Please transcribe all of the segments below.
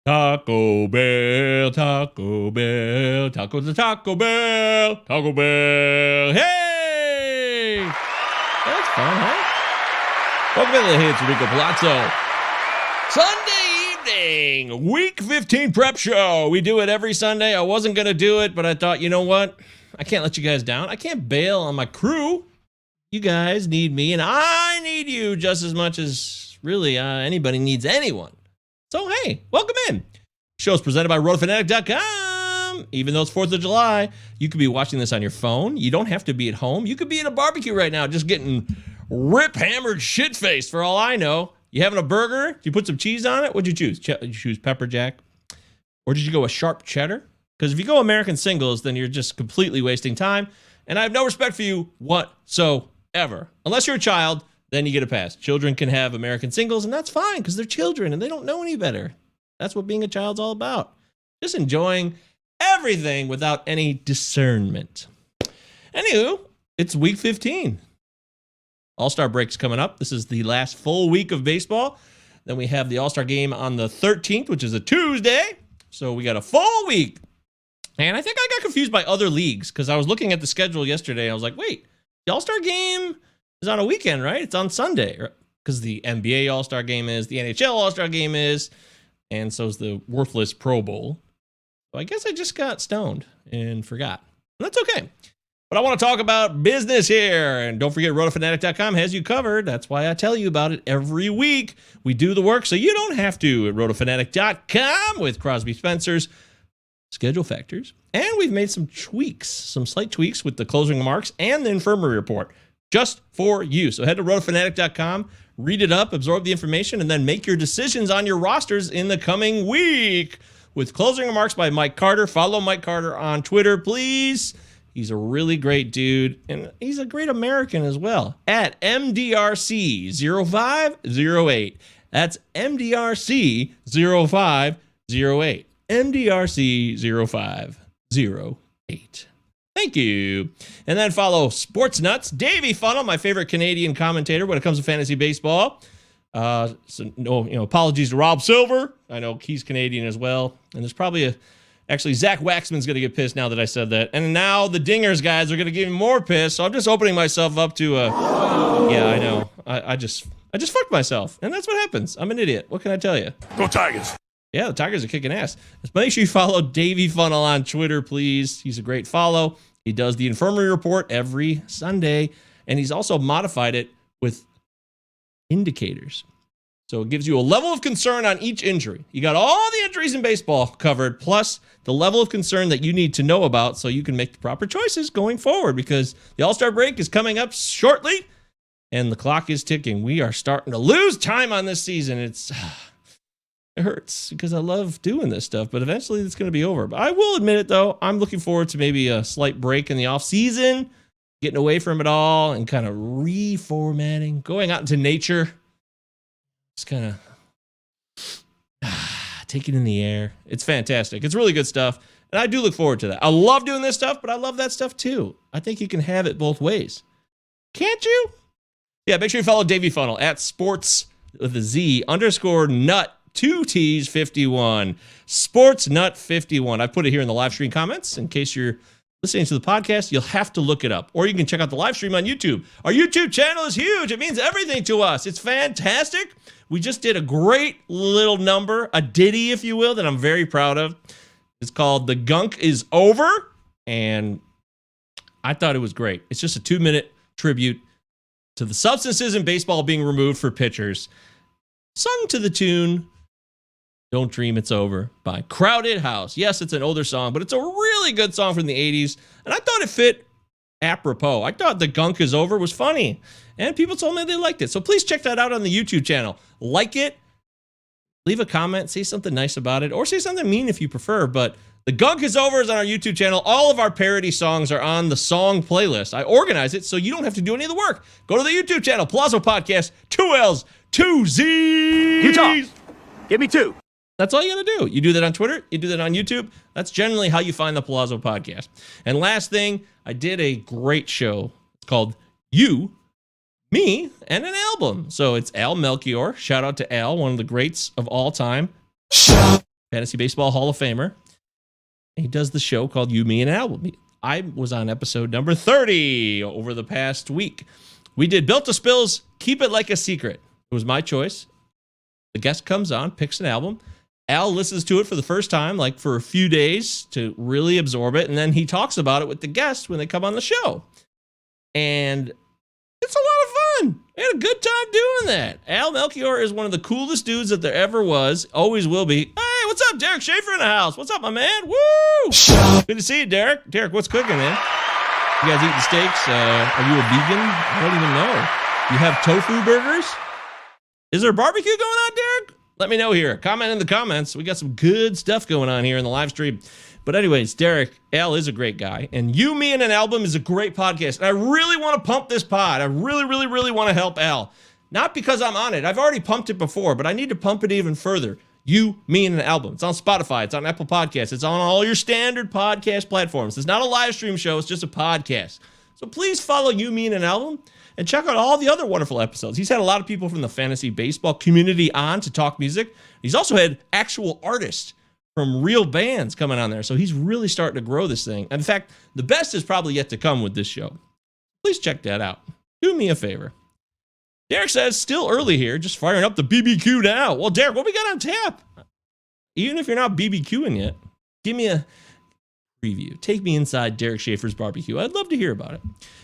Taco Bell, Taco Bell, tacos to Taco Bell, Taco Bell. Hey! That's fun, huh? Welcome to the Hits, Rico Palazzo. Sunday evening, week 15 prep show. We do it every Sunday. I wasn't going to do it, but I thought, you know what? I can't let you guys down. I can't bail on my crew. You guys need me, and I need you just as much as really anybody needs anyone. So, hey, welcome in. Show's presented by RotoFanatic.com. Even though it's 4th of July, you could be watching this on your phone. You don't have to be at home. You could be at a barbecue right now just getting rip-hammered shit-faced for all I know. You having a burger? Did you put some cheese on it? What'd you choose? Did you choose pepper jack? Or did you go with sharp cheddar? Because if you go American singles, then you're just completely wasting time. And I have no respect for you whatsoever. Unless you're a child, then you get a pass. Children can have American singles, and that's fine because they're children and they don't know any better. That's what being a child's all about. Just enjoying everything without any discernment. Anywho, it's week 15. All-Star break's coming up. This is the last full week of baseball. Then we have the All-Star game on the 13th, which is a Tuesday. So we got a full week. And I think I got confused by other leagues because I was looking at the schedule yesterday. I was like, wait, the All-Star game is on a weekend, right? It's on Sunday because the NBA All-Star game is, the NHL All-Star game is, and so is the worthless Pro Bowl. So I guess I just got stoned and forgot. And that's okay. But I want to talk about business here. And don't forget, RotoFanatic.com has you covered. That's why I tell you about it every week. We do the work so you don't have to at RotoFanatic.com with Crosby Spencer's schedule factors. And we've made some tweaks, some slight tweaks with the closing remarks and the infirmary report just for you. So head to RotoFanatic.com, read it up, absorb the information, and then make your decisions on your rosters in the coming week. With closing remarks by Mike Carter. Follow Mike Carter on Twitter, please. He's a really great dude, and he's a great American as well. At MDRC0508. That's MDRC0508. MDRC0508. Thank you. And then follow Sports Nuts, Davey Funnel, my favorite Canadian commentator when it comes to fantasy baseball. Apologies to Rob Silver. I know he's Canadian as well. And there's probably actually, Zach Waxman's going to get pissed now that I said that. And now the Dingers guys are going to get even more pissed. So I'm just opening myself up to yeah, I know. I just fucked myself. And that's what happens. I'm an idiot. What can I tell you? Go Tigers. Yeah, the Tigers are kicking ass. Just make sure you follow Davey Funnel on Twitter, please. He's a great follow. He does the infirmary report every Sunday. And he's also modified it with indicators. So it gives you a level of concern on each injury. You got all the injuries in baseball covered, plus the level of concern that you need to know about so you can make the proper choices going forward, because the All-Star break is coming up shortly and the clock is ticking. We are starting to lose time on this season. It hurts because I love doing this stuff, but eventually it's going to be over. But I will admit it, though. I'm looking forward to maybe a slight break in the off season, getting away from it all and kind of reformatting, going out into nature. Just kind of taking in the air. It's fantastic. It's really good stuff. And I do look forward to that. I love doing this stuff, but I love that stuff too. I think you can have it both ways. Can't you? Yeah, make sure you follow Davey Funnel at sports with a Z _nut 2 T's 51. Sports Nut 51. I put it here in the live stream comments in case you're listening to the podcast. You'll have to look it up, or you can check out the live stream on YouTube. Our YouTube channel is huge. It means everything to us. It's fantastic. We just did a great little number, a ditty, if you will, that I'm very proud of. It's called The Gunk Is Over, and I thought it was great. It's just a 2-minute tribute to the substances in baseball being removed for pitchers, sung to the tune Don't Dream It's Over by Crowded House. Yes, it's an older song, but it's a really good song from the 80s, and I thought it fit apropos. I thought The Gunk Is Over was funny, and people told me they liked it. So please check that out on the YouTube channel. Like it, leave a comment, say something nice about it, or say something mean if you prefer, but The Gunk Is Over is on our YouTube channel. All of our parody songs are on the song playlist. I organize it so you don't have to do any of the work. Go to the YouTube channel, Palazzo Podcast, 2 L's, 2 Z's. Utah, give me 2. That's all you got to do. You do that on Twitter. You do that on YouTube. That's generally how you find the Palazzo Podcast. And last thing, I did a great show. It's called You, Me, and an Album. So it's Al Melchior. Shout out to Al, one of the greats of all time. Fantasy Baseball Hall of Famer. He does the show called You, Me, and an Album. I was on episode number 30 over the past week. We did Built to Spill's Keep It Like a Secret. It was my choice. The guest comes on, picks an album. Al listens to it for the first time, like for a few days to really absorb it. And then he talks about it with the guests when they come on the show. And it's a lot of fun. We had a good time doing that. Al Melchior is one of the coolest dudes that there ever was. Always will be. Hey, what's up, Derek Schaefer in the house? What's up, my man? Woo! Good to see you, Derek. Derek, what's cooking, man? You guys eating steaks? Are you a vegan? I don't even know. You have tofu burgers? Is there a barbecue going on, Derek? Let me know here. Comment in the comments. We got some good stuff going on here in the live stream. But anyways, Derek, Al is a great guy. And You, Me, and an Album is a great podcast. And I really want to pump this pod. I really, really, really want to help Al. Not because I'm on it. I've already pumped it before, but I need to pump it even further. You, Me, and an Album. It's on Spotify. It's on Apple Podcasts. It's on all your standard podcast platforms. It's not a live stream show. It's just a podcast. So please follow You, Me, and an Album. And check out all the other wonderful episodes. He's had a lot of people from the fantasy baseball community on to talk music. He's also had actual artists from real bands coming on there. So he's really starting to grow this thing. In fact, the best is probably yet to come with this show. Please check that out. Do me a favor. Derek says, still early here, just firing up the BBQ now. Well, Derek, what we got on tap? Even if you're not BBQing yet, give me a preview. Take me inside Derek Schaefer's barbecue. I'd love to hear about it.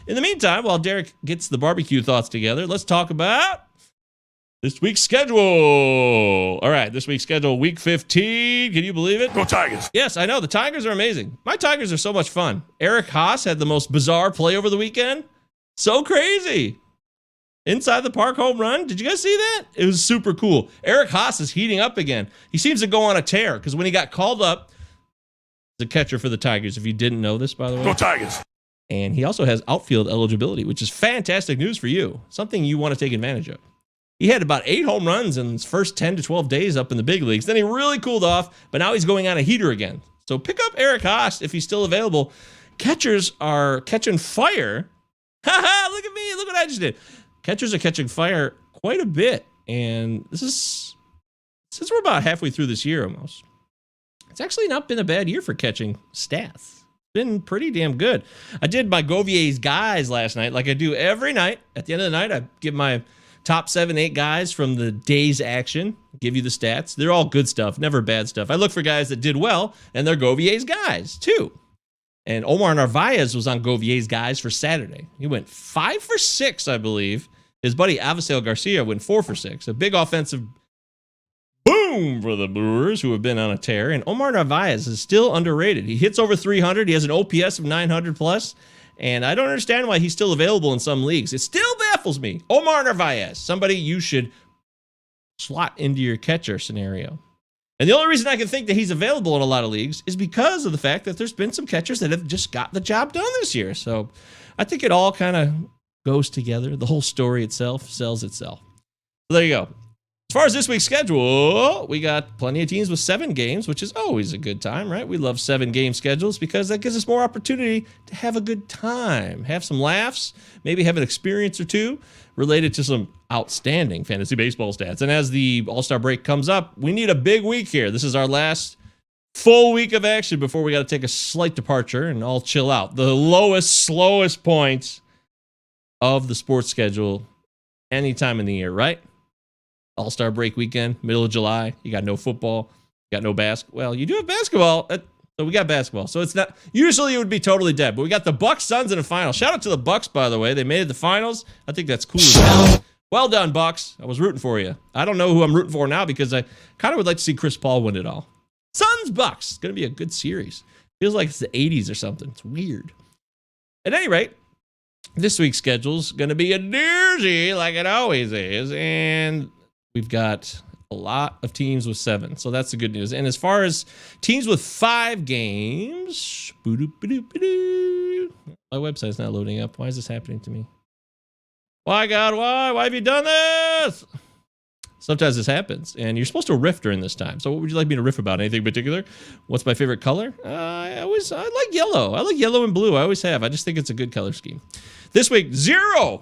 In the meantime, while Derek gets the barbecue thoughts together, let's talk about this week's schedule. All right, this week's schedule, week 15. Can you believe it? Go Tigers. Yes, I know. The Tigers are amazing. My Tigers are so much fun. Eric Haas had the most bizarre play over the weekend. So crazy. Inside the park home run. Did you guys see that? It was super cool. Eric Haas is heating up again. He seems to go on a tear because when he got called up, the catcher for the Tigers, if you didn't know this, by the way. Go Tigers. And he also has outfield eligibility, which is fantastic news for you. Something you want to take advantage of. He had about 8 home runs in his first 10 to 12 days up in the big leagues. Then he really cooled off, but now he's going on a heater again. So pick up Eric Haas if he's still available. Catchers are catching fire. Haha, look at me. Look what I just did. Catchers are catching fire quite a bit. And this is, since we're about halfway through this year almost, it's actually not been a bad year for catching stats. It's been pretty damn good. I did my Govier's guys last night, like I do every night. At the end of the night, I give my top 7-8 guys from the day's action, give you the stats. They're all good stuff, never bad stuff. I look for guys that did well, and they're Govier's guys, too. And Omar Narvaez was on Govier's guys for Saturday. He went 5 for 6, I believe. His buddy Avisail Garcia went 4 for 6. A big offensive boom for the Brewers, who have been on a tear. And Omar Narvaez is still underrated. He hits over 300. He has an OPS of 900 plus. And I don't understand why he's still available in some leagues. It still baffles me. Omar Narvaez, somebody you should slot into your catcher scenario. And the only reason I can think that he's available in a lot of leagues is because of the fact that there's been some catchers that have just got the job done this year. So I think it all kind of goes together. The whole story itself sells itself. So there you go. As far as this week's schedule, we got plenty of teams with 7 games, which is always a good time, right? We love 7-game schedules because that gives us more opportunity to have a good time, have some laughs, maybe have an experience or two related to some outstanding fantasy baseball stats. And as the All-Star break comes up, we need a big week here. This is our last full week of action before we got to take a slight departure and all chill out. The lowest, slowest point of the sports schedule any time in the year, right? All-Star break weekend, middle of July. You got no football. You got no basketball. Well, you do have basketball. So we got basketball. So it's not, usually it would be totally dead, but we got the Bucks Suns in the final. Shout out to the Bucks, by the way. They made it to the finals. I think that's cool as hell. Well done, Bucks. I was rooting for you. I don't know who I'm rooting for now because I kind of would like to see Chris Paul win it all. Suns Bucks. It's going to be a good series. Feels like it's the 80s or something. It's weird. At any rate, this week's schedule's going to be a doozy like it always is. And we've got a lot of teams with 7. So that's the good news. And as far as teams with 5 games, my website's not loading up. Why is this happening to me? Why, God, why? Why have you done this? Sometimes this happens, and you're supposed to riff during this time. So what would you like me to riff about? Anything in particular? What's my favorite color? I like yellow. I like yellow and blue. I always have. I just think it's a good color scheme. This week, zero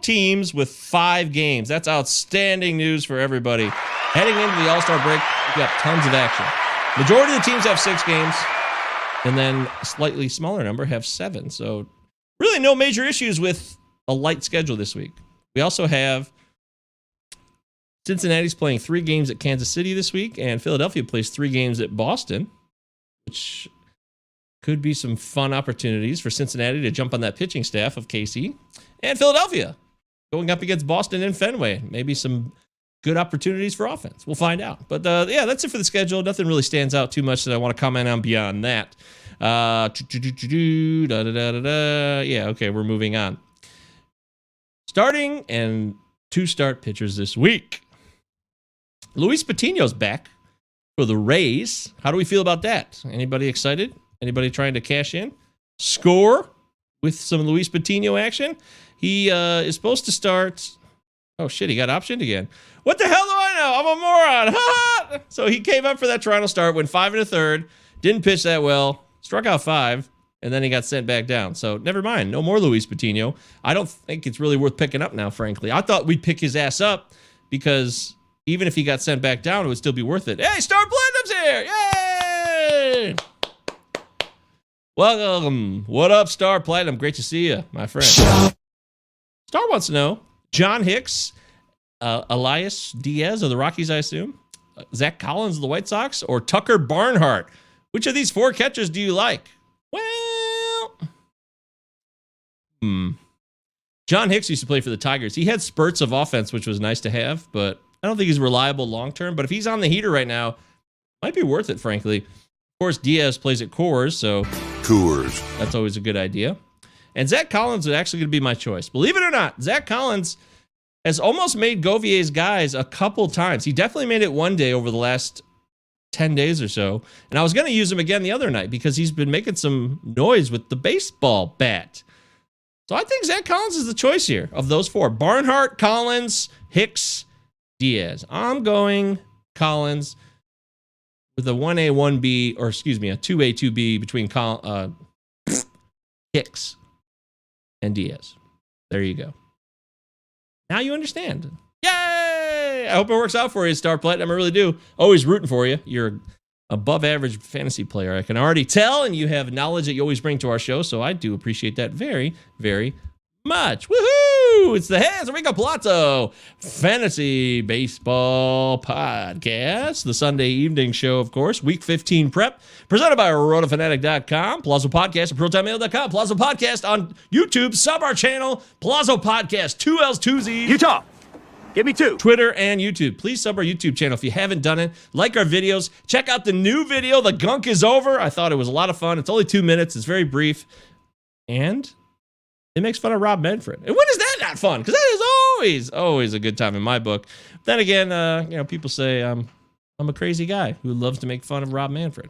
teams with 5 games. That's outstanding news for everybody. Heading into the All-Star break, We've got tons of action. Majority of the teams have 6 games, and then a slightly smaller number have 7. So really no major issues with a light schedule this week. We also have Cincinnati's playing 3 games at Kansas City this week, and Philadelphia plays 3 games at Boston, which could be some fun opportunities for Cincinnati to jump on that pitching staff of KC. And Philadelphia going up against Boston in Fenway. Maybe some good opportunities for offense. We'll find out. But yeah, that's it for the schedule. Nothing really stands out too much that I want to comment on beyond that. Yeah, okay, we're moving on. Starting and 2-start pitchers this week. Luis Patino's back for the Rays. How do we feel about that? Anybody excited? Anybody trying to cash in? Score with some Luis Patino action? He is supposed to start. Oh, shit, he got optioned again. What the hell do I know? I'm a moron. So he came up for that Toronto start, went 5 1/3, didn't pitch that well, struck out 5, and then he got sent back down. So never mind. No more Luis Patino. I don't think it's really worth picking up now, frankly. I thought we'd pick his ass up because even if he got sent back down, it would still be worth it. Hey, Star Platinum's here. Yay! Welcome. What up, Star Platinum? Great to see you, my friend. Star wants to know, John Hicks, Elias Diaz of the Rockies, I assume, Zach Collins of the White Sox, or Tucker Barnhart? Which of these 4 catchers do you like? Well, John Hicks used to play for the Tigers. He had spurts of offense, which was nice to have, but I don't think he's reliable long-term. But if he's on the heater right now, might be worth it, frankly. Of course, Diaz plays at Coors, so that's always a good idea. And Zach Collins is actually going to be my choice. Believe it or not, Zach Collins has almost made Govier's guys a couple times. He definitely made it one day over the last 10 days or so. And I was going to use him again the other night because he's been making some noise with the baseball bat. So I think Zach Collins is the choice here of those 4. Barnhart, Collins, Hicks, Diaz. I'm going Collins with a 1A, 1B, or excuse me, a 2A, 2B between Hicks and Diaz. There you go. Now you understand. Yay! I hope it works out for you, Star Platinum. I really do. Always rooting for you. You're above average fantasy player, I can already tell, and you have knowledge that you always bring to our show, so I do appreciate that very, very much. Woohoo! It's the Hands Enrico Palazzo Fantasy Baseball Podcast, the Sunday evening show, of course. Week 15 prep, presented by RotoFanatic.com, Palazzo Podcast at ProtonMail.com, Palazzo Podcast on YouTube, sub our channel, Palazzo Podcast, 2 L's, 2 Z's. Utah, give me 2. Twitter and YouTube. Please sub our YouTube channel if you haven't done it. Like our videos. Check out the new video, The Gunk is Over. I thought it was a lot of fun. It's only 2 minutes. It's very brief. And it makes fun of Rob Manfred. And when is that not fun? Because that is always a good time in my book. Then again, people say I'm a crazy guy who loves to make fun of Rob Manfred.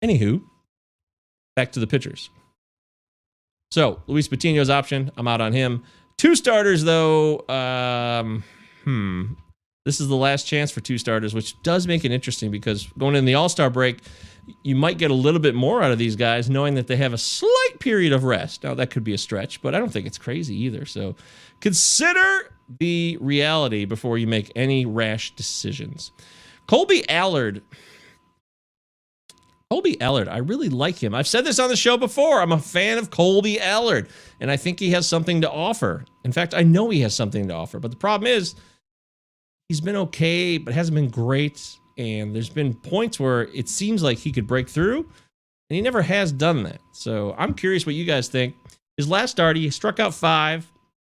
Anywho, back to the pitchers. So, Luis Patino's option. I'm out on him. 2 starters, though. This is the last chance for 2 starters, which does make it interesting because going in the All-Star break, you might get a little bit more out of these guys knowing that they have a slight period of rest. Now, that could be a stretch, but I don't think it's crazy either. So consider the reality before you make any rash decisions. Colby Allard, I really like him. I've said this on the show before. I'm a fan of Colby Allard, and I think he has something to offer. In fact, I know he has something to offer, but the problem is he's been okay, but hasn't been great. And there's been points where it seems like he could break through, and he never has done that. So I'm curious what you guys think. His last start, he struck out 5,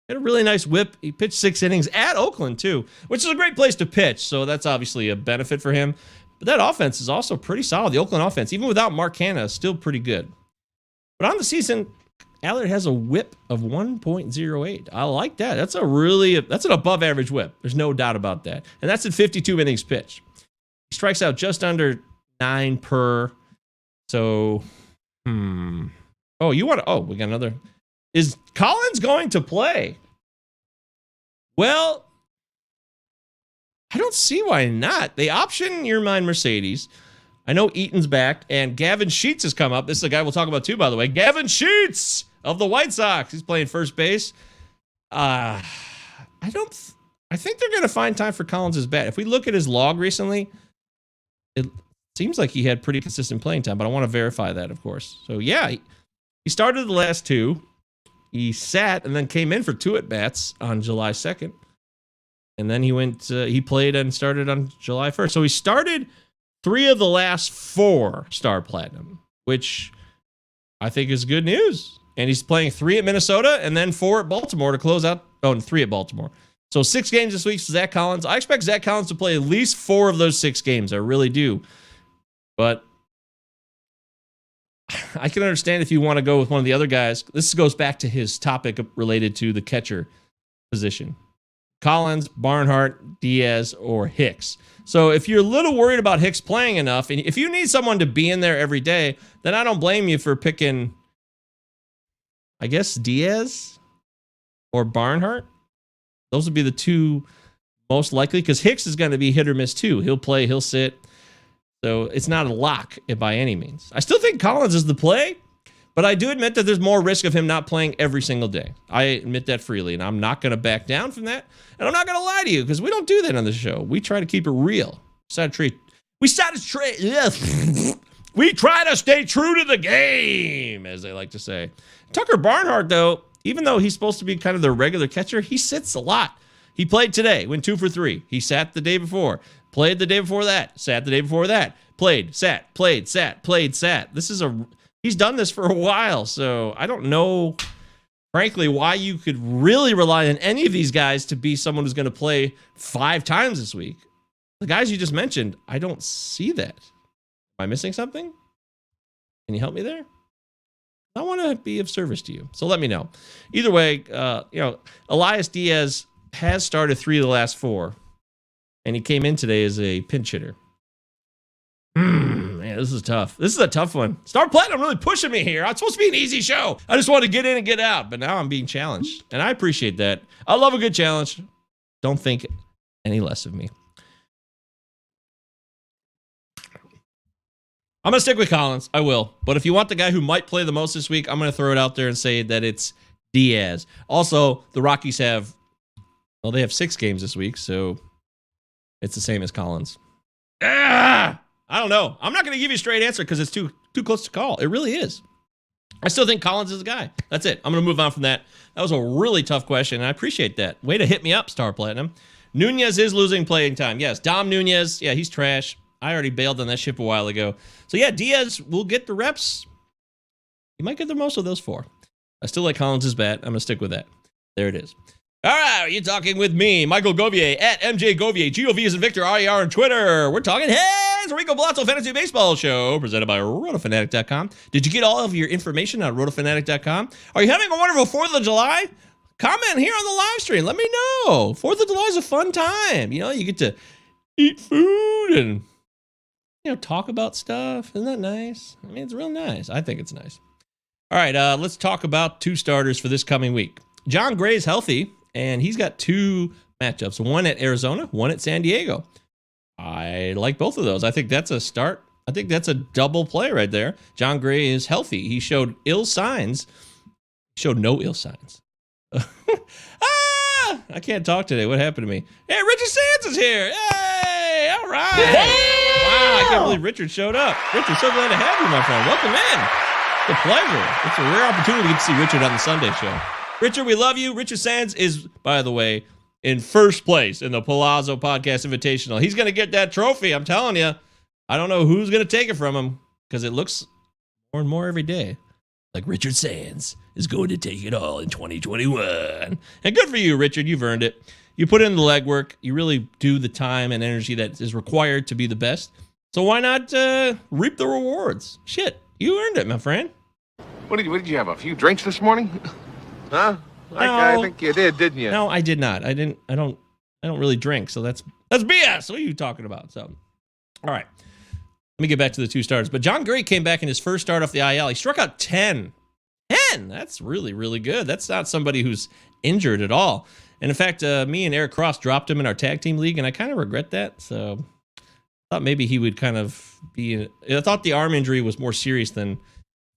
had a really nice whip. He pitched 6 innings at Oakland, too, which is a great place to pitch. So that's obviously a benefit for him. But that offense is also pretty solid. The Oakland offense, even without Mark Canha, is still pretty good. But on the season, Allard has a whip of 1.08. I like that. That's an above average whip. There's no doubt about that. And that's at 52 innings pitched. He strikes out just under 9 per. So, we got another. Is Collins going to play? Well, I don't see why not. They option your mind Mercedes. I know Eaton's back, and Gavin Sheets has come up. This is a guy we'll talk about too, by the way. Gavin Sheets of the White Sox. He's playing first base. I I think they're going to find time for Collins' bat. If we look at his log recently, it seems like he had pretty consistent playing time, but I want to verify that, of course. So, yeah, he started the last 2. He sat and then came in for 2 at-bats on July 2nd. And then he played and started on July 1st. So he started 3 of the last 4 Star Platinum, which I think is good news. And he's playing 3 at Minnesota and then 4 at Baltimore to close out. Oh, and 3 at Baltimore. So 6 games this week for Zach Collins. I expect Zach Collins to play at least 4 of those 6 games. I really do. But I can understand if you want to go with one of the other guys. This goes back to his topic related to the catcher position. Collins, Barnhart, Diaz, or Hicks. So if you're a little worried about Hicks playing enough, and if you need someone to be in there every day, then I don't blame you for picking, I guess, Diaz or Barnhart. Those would be the 2 most likely, because Hicks is going to be hit or miss too. He'll play, he'll sit. So it's not a lock by any means. I still think Collins is the play, but I do admit that there's more risk of him not playing every single day. I admit that freely, and I'm not going to back down from that. And I'm not going to lie to you, because we don't do that on the show. We try to keep it real. We try to stay true to the game, as they like to say. Tucker Barnhart, though, even though he's supposed to be kind of the regular catcher, he sits a lot. He played today, went 2 for 3. He sat the day before, played the day before that, sat the day before that, played, sat, played, sat, played, sat. He's done this for a while, so I don't know, frankly, why you could really rely on any of these guys to be someone who's going to play 5 times this week. The guys you just mentioned, I don't see that. Am I missing something? Can you help me there? I want to be of service to you, so let me know. Either way, Elias Diaz has started 3 of the last 4, and he came in today as a pinch hitter. Man, this is tough. This is a tough one. Star Platinum really pushing me here. It's supposed to be an easy show. I just want to get in and get out, but now I'm being challenged, and I appreciate that. I love a good challenge. Don't think any less of me. I'm going to stick with Collins. I will. But if you want the guy who might play the most this week, I'm going to throw it out there and say that it's Diaz. Also, the Rockies have 6 games this week, so it's the same as Collins. I don't know. I'm not going to give you a straight answer because it's too close to call. It really is. I still think Collins is the guy. That's it. I'm going to move on from that. That was a really tough question, and I appreciate that. Way to hit me up, Star Platinum. Nunez is losing playing time. Yes, Dom Nunez. Yeah, he's trash. I already bailed on that ship a while ago. So, yeah, Diaz will get the reps. He might get the most of those 4. I still like Collins' bat. I'm going to stick with that. There it is. All right, you're talking with me, Michael Govier, at MJ Govier, G-O-V as in Victor, R-E-R on Twitter. We're talking heads, Rico Blotto Fantasy Baseball Show, presented by RotoFanatic.com. Did you get all of your information on RotoFanatic.com? Are you having a wonderful 4th of July? Comment here on the live stream. Let me know. 4th of July is a fun time. You get to eat food and talk about stuff. Isn't that nice? I mean, it's real nice. I think it's nice. All right, let's talk about 2 starters for this coming week. John Gray's healthy, and he's got 2 matchups, one at Arizona, one at San Diego. I like both of those. I think that's a start. I think that's a double play right there. John Gray is healthy. He showed ill signs. Showed no ill signs. I can't talk today. What happened to me? Hey, Richard Sands is here. Hey, all right. Wow, I can't believe Richard showed up. Richard, so glad to have you, my friend. Welcome in. It's a pleasure. It's a rare opportunity to get to see Richard on the Sunday show. Richard, we love you. Richard Sands is, by the way, in first place in the Palazzo Podcast Invitational. He's going to get that trophy. I'm telling you. I don't know who's going to take it from him because it looks more and more every day like Richard Sands is going to take it all in 2021. And good for you, Richard. You've earned it. You put in the legwork. You really do the time and energy that is required to be the best. So why not reap the rewards? Shit, you earned it, my friend. What did you have? A few drinks this morning? Huh? I think you did, didn't you? No, I did not. I don't really drink, so that's BS. What are you talking about? So, all right. Let me get back to the 2 starters. But John Gray came back in his first start off the IL. He struck out 10. 10! That's really, really good. That's not somebody who's injured at all. And in fact, me and Eric Cross dropped him in our tag team league, and I kind of regret that. So I thought maybe he would kind of be... I thought the arm injury was more serious than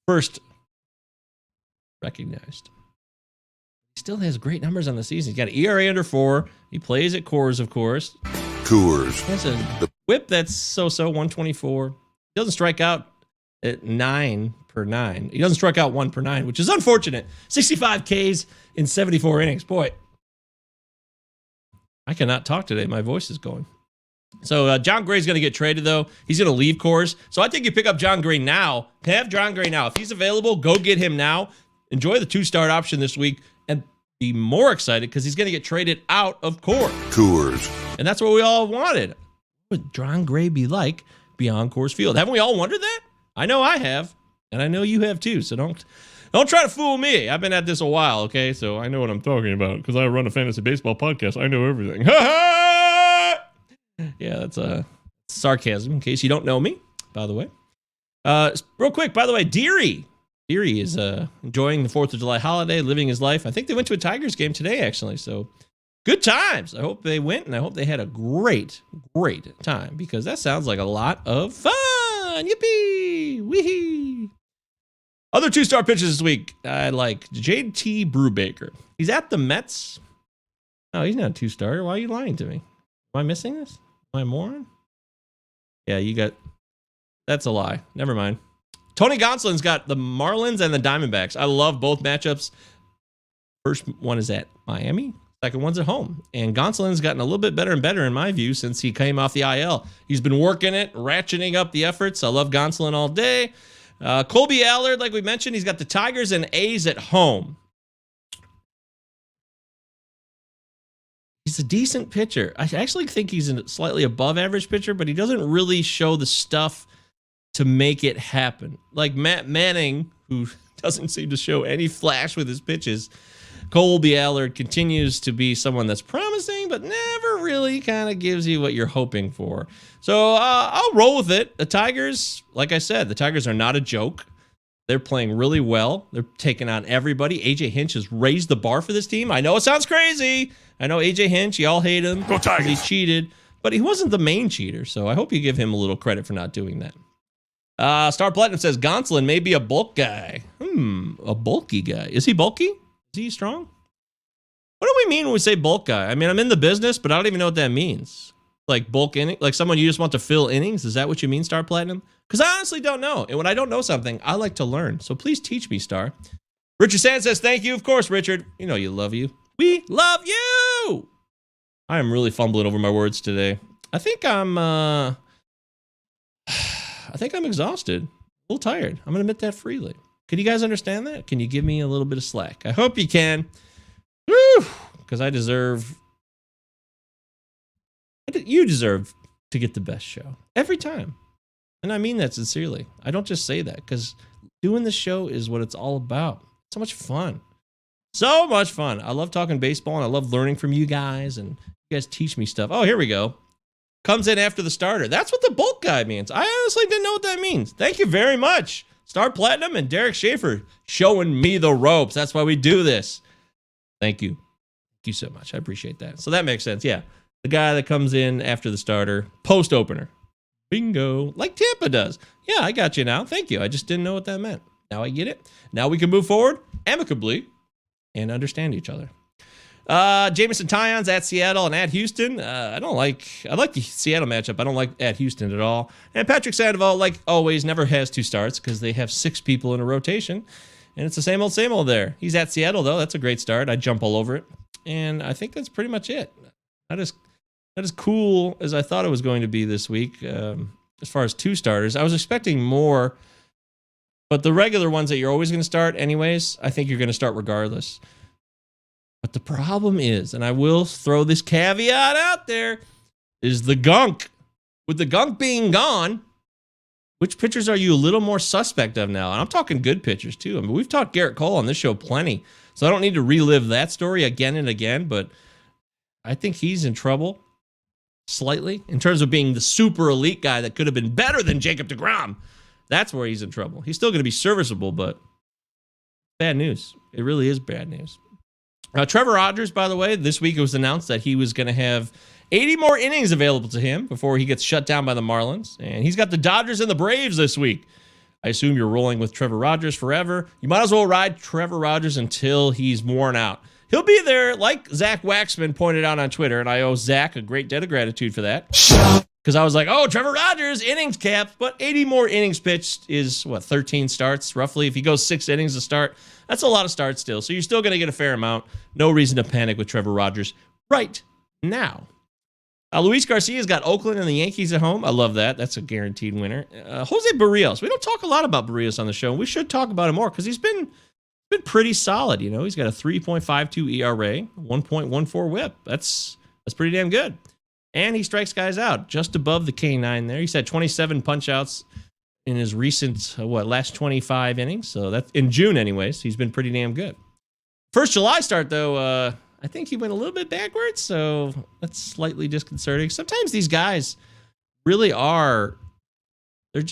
first recognized. He still has great numbers on the season. He's got an ERA under 4. He plays at Coors, of course. Coors. He has a whip that's so-so, 124. He doesn't strike out at 9 per 9. He doesn't strike out 1 per 9, which is unfortunate. 65 Ks in 74 innings. Boy, I cannot talk today. My voice is going. So John Gray's going to get traded, though. He's going to leave Coors. So I think you pick up John Gray now. Have John Gray now. If he's available, go get him now. Enjoy the 2-start option this week and be more excited because he's going to get traded out of Coors. And that's what we all wanted. What would John Gray be like beyond Coors Field? Haven't we all wondered that? I know I have, and I know you have too. So don't try to fool me. I've been at this a while, okay? So I know what I'm talking about because I run a fantasy baseball podcast. I know everything. Yeah, that's sarcasm in case you don't know me, by the way. Real quick, by the way, Deary is enjoying the 4th of July holiday, living his life. I think they went to a Tigers game today, actually. So good times. I hope they went, and I hope they had a great time because that sounds like a lot of fun. Yippee! Wee-hee! Other 2-star pitchers this week, I like JT Brubaker. He's at the Mets. No, he's not a 2-star. Why are you lying to me? Am I missing this? Am I a moron? Yeah, you got... That's a lie. Never mind. Tony Gonsolin's got the Marlins and the Diamondbacks. I love both matchups. First one is at Miami. Second one's at home. And Gonsolin's gotten a little bit better and better, in my view, since he came off the IL. He's been working it, ratcheting up the efforts. I love Gonsolin all day. Colby Allard, like we mentioned, he's got the Tigers and A's at home. He's a decent pitcher. I actually think he's a slightly above average pitcher, but he doesn't really show the stuff to make it happen. Like Matt Manning, who doesn't seem to show any flash with his pitches. Colby Allard continues to be someone that's promising, but never really kind of gives you what you're hoping for. So I'll roll with it. The Tigers, like I said, the Tigers are not a joke. They're playing really well. They're taking on everybody. AJ Hinch has raised the bar for this team. I know it sounds crazy. I know AJ Hinch, y'all hate him. Go Tigers. He cheated, but he wasn't the main cheater. So I hope you give him a little credit for not doing that. Star Platinum says Gonsolin may be a bulk guy. A bulky guy. Is he bulky? Is he strong? What do we mean when we say bulk guy? I mean, I'm in the business, but I don't even know what that means. Like bulk inning, like someone you just want to fill innings? Is that what you mean, Star Platinum? Because I honestly don't know. And when I don't know something, I like to learn. So please teach me, Star. Richard Sand says, thank you. Of course, Richard. You know you love you. We love you! I am really fumbling over my words today. I think I'm exhausted. A little tired. I'm going to admit that freely. Can you guys understand that? Can you give me a little bit of slack? I hope you can. Woo! Because you deserve to get the best show every time. And I mean that sincerely. I don't just say that because doing the show is what it's all about. So much fun. So much fun. I love talking baseball and I love learning from you guys and you guys teach me stuff. Oh, here we go. Comes in after the starter. That's what the bulk guy means. I honestly didn't know what that means. Thank you very much. Star Platinum and Derek Schaefer showing me the ropes. That's why we do this. Thank you. Thank you so much. I appreciate that. So that makes sense. Yeah. The guy that comes in after the starter, post opener. Bingo. Like Tampa does. Yeah, I got you now. Thank you. I just didn't know what that meant. Now I get it. Now we can move forward amicably and understand each other. Jameson Tyons at Seattle and at Houston. I like the Seattle matchup. I don't like at Houston at all. And Patrick Sandoval, like always, never has 2 starts because they have 6 people in a rotation. And it's the same old there. He's at Seattle, though. That's a great start. I'd jump all over it. And I think that's pretty much it. Not as cool as I thought it was going to be this week as far as 2 starters. I was expecting more. But the regular ones that you're always going to start anyways, I think you're going to start regardless. But the problem is, and I will throw this caveat out there, is the gunk. With the gunk being gone, which pitchers are you a little more suspect of now? And I'm talking good pitchers, too. I mean, we've talked Garrett Cole on this show plenty, so I don't need to relive that story again and again, but I think he's in trouble slightly in terms of being the super elite guy that could have been better than Jacob deGrom. That's where he's in trouble. He's still going to be serviceable, but bad news. It really is bad news. Trevor Rogers, by the way, this week it was announced that he was going to have 80 more innings available to him before he gets shut down by the Marlins. And he's got the Dodgers and the Braves this week. I assume you're rolling with Trevor Rogers forever. You might as well ride Trevor Rogers until he's worn out. He'll be there, like Zach Waxman pointed out on Twitter, and I owe Zach a great debt of gratitude for that. Because I was like, oh, Trevor Rogers, innings capped, but 80 more innings pitched is, 13 starts, roughly. If he goes 6 innings to start, that's a lot of starts still. So you're still going to get a fair amount. No reason to panic with Trevor Rogers right now. Luis Garcia's got Oakland and the Yankees at home. I love that. That's a guaranteed winner. Jose Barrios. We don't talk a lot about Barrios on the show. We should talk about him more because he's been pretty solid. You know, he's got a 3.52 ERA, 1.14 WHIP. That's pretty damn good. And he strikes guys out just above the K9 there. He's had 27 punch outs in his recent, last 25 innings. So that's in June anyways. He's been pretty damn good. First July start, though, I think he went a little bit backwards. So that's slightly disconcerting. Sometimes these guys really are, they're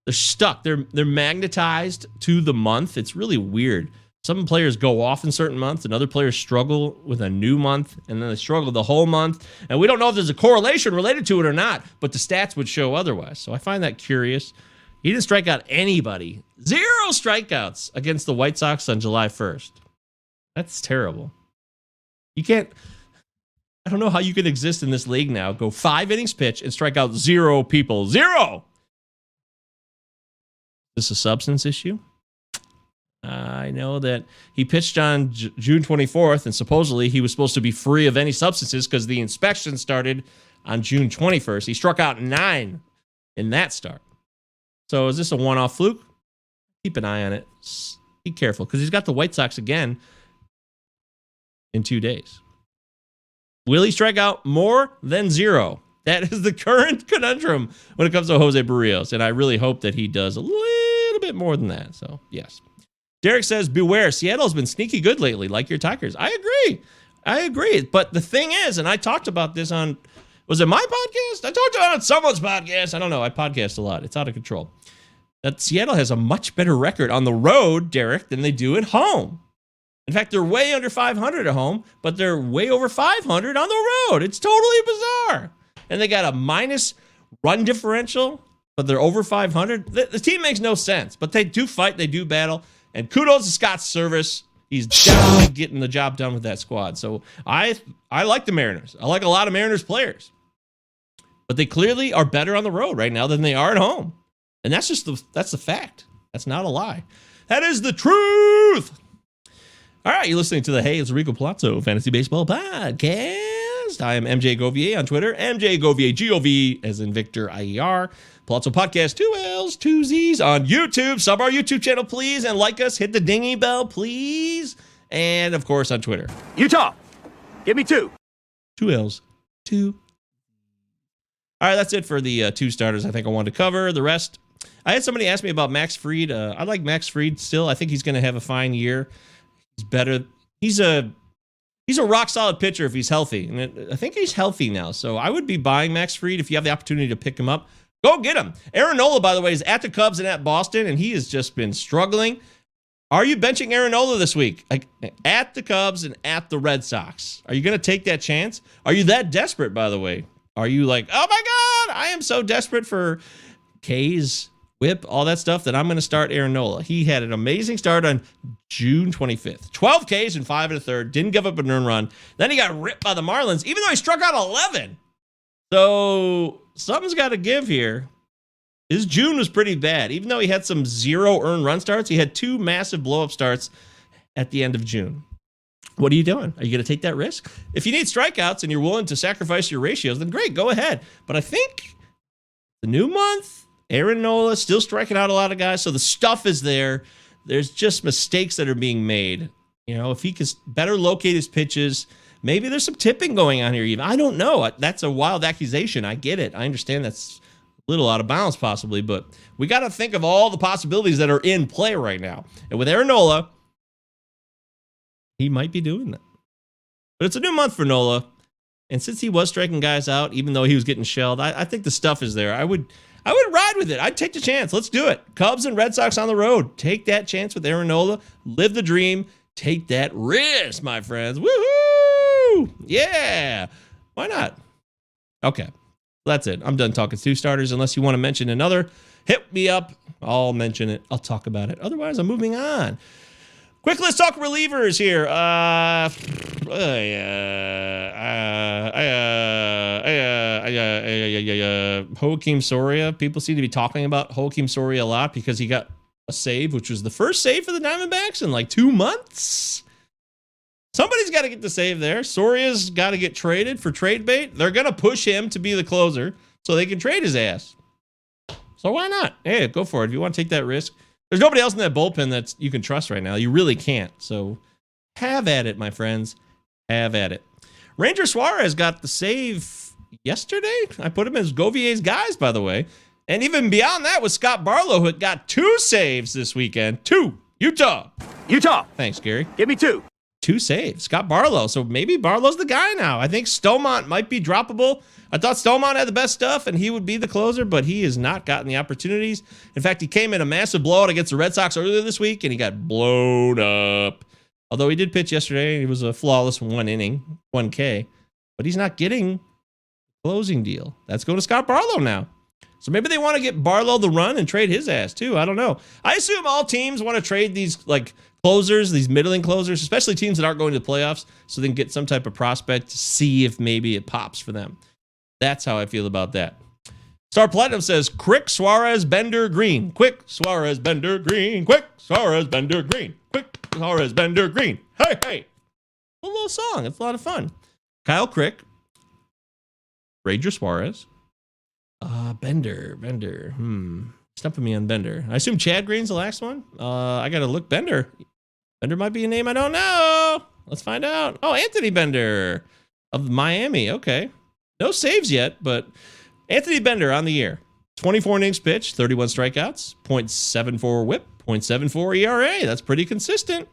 stuck. They're magnetized to the month. It's really weird. Some players go off in certain months and other players struggle with a new month and then they struggle the whole month. And we don't know if there's a correlation related to it or not, but the stats would show otherwise. So I find that curious. He didn't strike out anybody. 0 strikeouts against the White Sox on July 1st. That's terrible. You can't, I don't know how you can exist in this league now. Go 5 innings pitch and strike out 0 people. 0! Is this a substance issue? I know that he pitched on June 24th, and supposedly he was supposed to be free of any substances because the inspection started on June 21st. He struck out 9 in that start. So is this a one-off fluke? Keep an eye on it. Be careful because he's got the White Sox again in 2 days. Will he strike out more than 0? That is the current conundrum when it comes to Jose Barrios, and I really hope that he does a little bit more than that. So, yes. Derek says, beware, Seattle's been sneaky good lately, like your Tigers. I agree. But the thing is, and I talked about this on, was it my podcast? I talked about it on someone's podcast. I don't know. I podcast a lot. It's out of control. That Seattle has a much better record on the road, Derek, than they do at home. In fact, they're way under 500 at home, but they're way over 500 on the road. It's totally bizarre. And they got a minus run differential, but they're over 500. The team makes no sense, but they do fight. They do battle. And kudos to Scott's service. He's definitely getting the job done with that squad. So I like the Mariners. I like a lot of Mariners players. But they clearly are better on the road right now than they are at home. And that's the fact. That's not a lie. That is the truth. All right, you're listening to the Hey, it's Rico Palazzo Fantasy Baseball Podcast. I am MJ Govier on Twitter. MJ Govier, G-O-V as in Victor, I-E-R. Palazzo Podcast, 2 L's, 2 Z's on YouTube. Sub our YouTube channel, please, and like us. Hit the dingy bell, please. And, of course, on Twitter. Utah, give me 2. 2 L's, 2. All right, that's it for the 2 starters I think I wanted to cover. The rest, I had somebody ask me about Max Fried. I like Max Fried still. I think he's going to have a fine year. He's better. He's a rock solid pitcher if he's healthy. And I think he's healthy now. So I would be buying Max Fried if you have the opportunity to pick him up. Go get him. Aaron Nola, by the way, is at the Cubs and at Boston, and he has just been struggling. Are you benching Aaron Nola this week? At the Cubs and at the Red Sox. Are you going to take that chance? Are you that desperate, by the way? Are you like, oh my God, I am so desperate for K's, whip, all that stuff that I'm going to start Aaron Nola. He had an amazing start on June 25th. 12 Ks and 5 1/3. Didn't give up an earned run. Then he got ripped by the Marlins, even though he struck out 11. So something's got to give here. His June was pretty bad. Even though he had some 0 earned run starts, he had 2 massive blow-up starts at the end of June. What are you doing? Are you going to take that risk? If you need strikeouts and you're willing to sacrifice your ratios, then great, go ahead. But I think the new month, Aaron Nola still striking out a lot of guys, so the stuff is there. There's just mistakes that are being made. You know, if he can better locate his pitches, maybe there's some tipping going on here even. I don't know. That's a wild accusation. I get it. I understand that's a little out of bounds possibly, but we got to think of all the possibilities that are in play right now. And with Aaron Nola, he might be doing that. But it's a new month for Nola. And since he was striking guys out, even though he was getting shelled, I think the stuff is there. I would ride with it. I'd take the chance. Let's do it. Cubs and Red Sox on the road. Take that chance with Aaron Nola. Live the dream. Take that risk, my friends. Woohoo! Yeah. Why not? Okay. That's it. I'm done talking 2 starters. Unless you want to mention another, hit me up. I'll mention it. I'll talk about it. Otherwise, I'm moving on. Quick, let's talk relievers here. Joakim Soria. People seem to be talking about Joakim Soria a lot because he got a save, which was the first save for the Diamondbacks in like 2 months. Somebody's got to get the save there. Soria's got to get traded for trade bait. They're going to push him to be the closer so they can trade his ass. So why not? Hey, go for it. If you want to take that risk. There's nobody else in that bullpen that you can trust right now. You really can't. So have at it, my friends. Have at it. Ranger Suarez got the save yesterday. I put him as Govier's guys, by the way. And even beyond that was Scott Barlow, who got 2 saves this weekend. 2. Utah. Thanks, Gary. Give me 2. 2 saves. Scott Barlow. So maybe Barlow's the guy now. I think Stomont might be droppable. I thought Stomont had the best stuff and he would be the closer, but he has not gotten the opportunities. In fact, he came in a massive blowout against the Red Sox earlier this week and he got blown up. Although he did pitch yesterday. It was a flawless 1 inning, 1K. But he's not getting the closing deal. That's going to Scott Barlow now. So maybe they want to get Barlow the run and trade his ass too. I don't know. I assume all teams want to trade these like closers, these middling closers, especially teams that aren't going to the playoffs, so they can get some type of prospect to see if maybe it pops for them. That's how I feel about that. Star Platinum says, Quick, Suarez, Bender, Green. Quick, Suarez, Bender, Green. Quick, Suarez, Bender, Green. Quick, Suarez, Bender, Green. Hey, hey. A little song. It's a lot of fun. Kyle Crick. Ranger Suarez. Bender. Stumping me on Bender. I assume Chad Green's the last one. I got to look. Bender might be a name I don't know. Let's find out. Oh, Anthony Bender of Miami. Okay. No saves yet, but Anthony Bender on the year. 24 innings pitched, 31 strikeouts, 0.74 whip, 0.74 ERA. That's pretty consistent.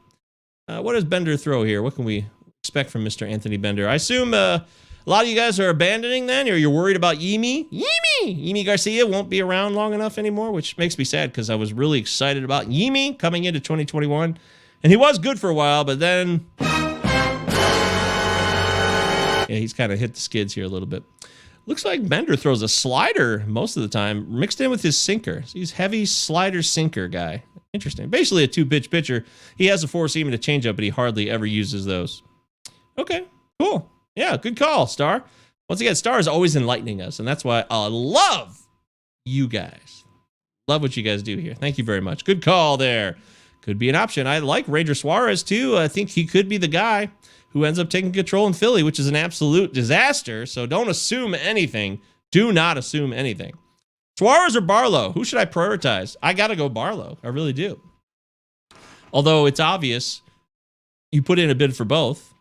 What does Bender throw here? What can we expect from Mr. Anthony Bender? I assume a lot of you guys are abandoning then, or you're worried about Yimi Garcia won't be around long enough anymore, which makes me sad because I was really excited about Yimi coming into 2021. And he was good for a while, but then he's kind of hit the skids here a little bit. Looks like Bender throws a slider most of the time, mixed in with his sinker. So he's heavy slider sinker guy. Interesting. Basically a 2-pitch pitcher. He has a 4-seam and a changeup, but he hardly ever uses those. Okay, cool. Yeah, good call, Star. Once again, Star is always enlightening us, and that's why I love you guys. Love what you guys do here. Thank you very much. Good call there. Could be an option. I like Ranger Suarez, too. I think he could be the guy who ends up taking control in Philly, which is an absolute disaster. So don't assume anything. Do not assume anything. Suarez or Barlow? Who should I prioritize? I got to go Barlow. I really do. Although it's obvious you put in a bid for both.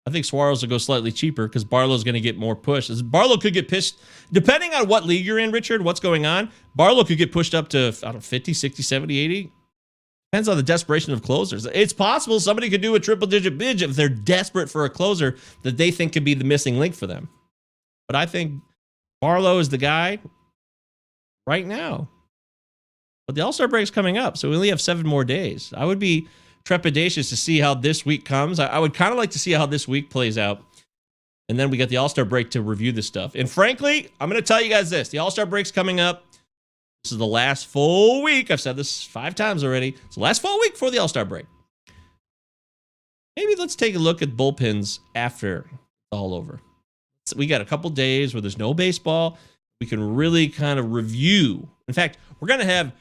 I think Suarez will go slightly cheaper because Barlow's going to get more push. Barlow could get pushed, depending on what league you're in, Richard, what's going on. Barlow could get pushed up to, I don't know, 50, 60, 70, 80. Depends on the desperation of closers. It's possible somebody could do a triple-digit bid if they're desperate for a closer that they think could be the missing link for them. But I think Barlow is the guy right now. But the All-Star break's coming up, so we only have 7 more days. I would be trepidatious to see how this week comes. I would kind of like to see how this week plays out. And then we got the All-Star break to review this stuff. And frankly, I'm going to tell you guys this. The All-Star break's coming up. This is the last full week. I've said this 5 times already. It's the last full week before the All-Star break. Maybe let's take a look at bullpens after it's all over. So we got a couple days where there's no baseball. We can really kind of review. In fact, we're going to have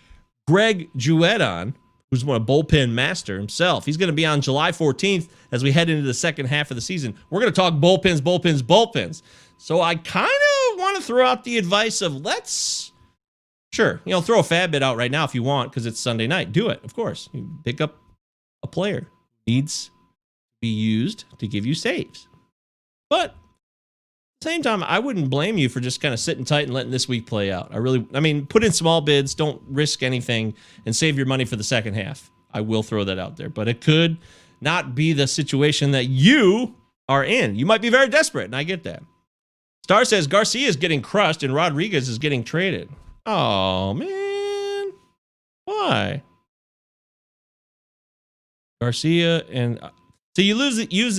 Greg Jouet on, who's a bullpen master himself. He's going to be on July 14th as we head into the second half of the season. We're going to talk bullpens. So I kind of want to throw out the advice of sure, throw a fab bid out right now if you want because it's Sunday night. Do it, of course. You pick up a player. Needs to be used to give you saves. But at the same time, I wouldn't blame you for just kind of sitting tight and letting this week play out. Put in small bids. Don't risk anything and save your money for the second half. I will throw that out there. But it could not be the situation that you are in. You might be very desperate, and I get that. Star says Garcia is getting crushed and Rodriguez is getting traded. Oh, man. Why? Garcia and... So you use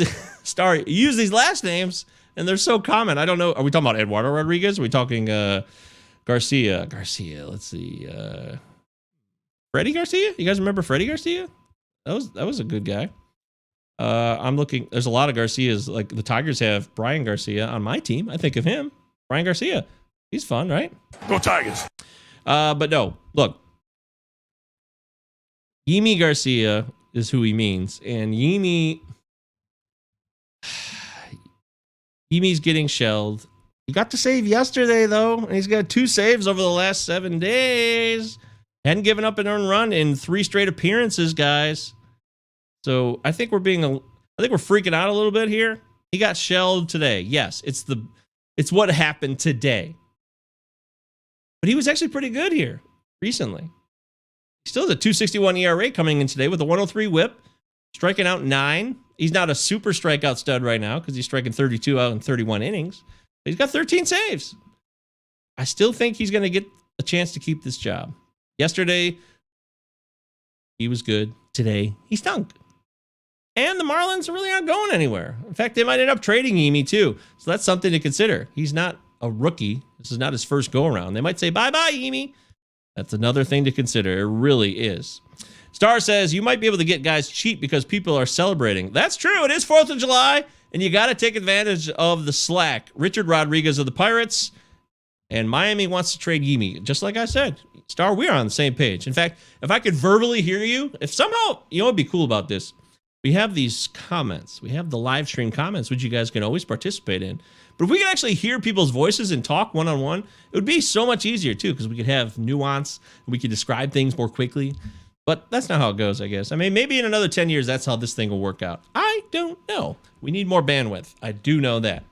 these last names, and they're so common. I don't know. Are we talking about Eduardo Rodriguez? Are we talking Garcia? Let's see. Freddie Garcia? You guys remember Freddie Garcia? That was a good guy. I'm looking. There's a lot of Garcias. Like the Tigers have Brian Garcia on my team. I think of him. Brian Garcia. He's fun, right? Go Tigers. But no, look. Yimi Garcia is who he means. And Yimi's getting shelled. He got to save yesterday, though. And he's got 2 saves over the last 7 days. Hadn't given up an earned run in 3 straight appearances, guys. So I think we're freaking out a little bit here. He got shelled today. Yes, it's what happened today. But he was actually pretty good here recently. He still has a 2.61 ERA coming in today with a 103 whip, striking out 9. He's not a super strikeout stud right now because he's striking 32 out in 31 innings. But he's got 13 saves. I still think he's going to get a chance to keep this job. Yesterday, he was good. Today, he stunk. And the Marlins really aren't going anywhere. In fact, they might end up trading Yimi too. So that's something to consider. He's not a rookie. This is not his first go-around. They might say, bye-bye, Yimi. That's another thing to consider. It really is. Star says, you might be able to get guys cheap because people are celebrating. That's true. It is 4th of July, and you got to take advantage of the slack. Richard Rodriguez of the Pirates, and Miami wants to trade Yimi. Just like I said, Star, we are on the same page. In fact, if I could verbally hear you, if somehow, you know what'd be cool about this? We have these comments. We have the live stream comments, which you guys can always participate in. But if we could actually hear people's voices and talk one-on-one, it would be so much easier, too, because we could have nuance. And we could describe things more quickly. But that's not how it goes, I guess. I mean, maybe in another 10 years, that's how this thing will work out. I don't know. We need more bandwidth. I do know that.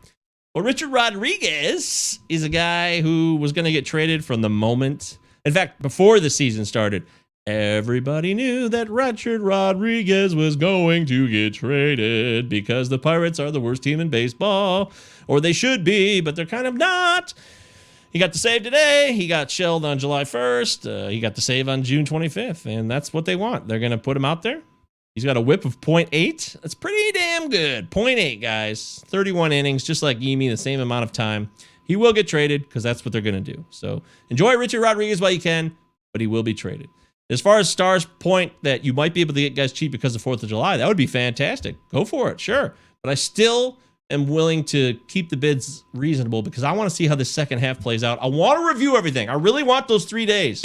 Well, Richard Rodriguez is a guy who was going to get traded from the moment. In fact, before the season started, everybody knew that Richard Rodriguez was going to get traded because the Pirates are the worst team in baseball, or they should be, but they're kind of not. He got the save today. He got shelled on July 1st. He got the save on June 25th, and that's what they want. They're going to put him out there. He's got a whip of 0.8. That's pretty damn good. 0.8, guys. 31 innings, just like Yimi, the same amount of time. He will get traded because that's what they're going to do. So enjoy Richard Rodriguez while you can, but he will be traded. As far as Star's point that you might be able to get guys cheap because of 4th of July, that would be fantastic. Go for it, sure. But I still am willing to keep the bids reasonable because I want to see how the second half plays out. I want to review everything. I really want those 3 days.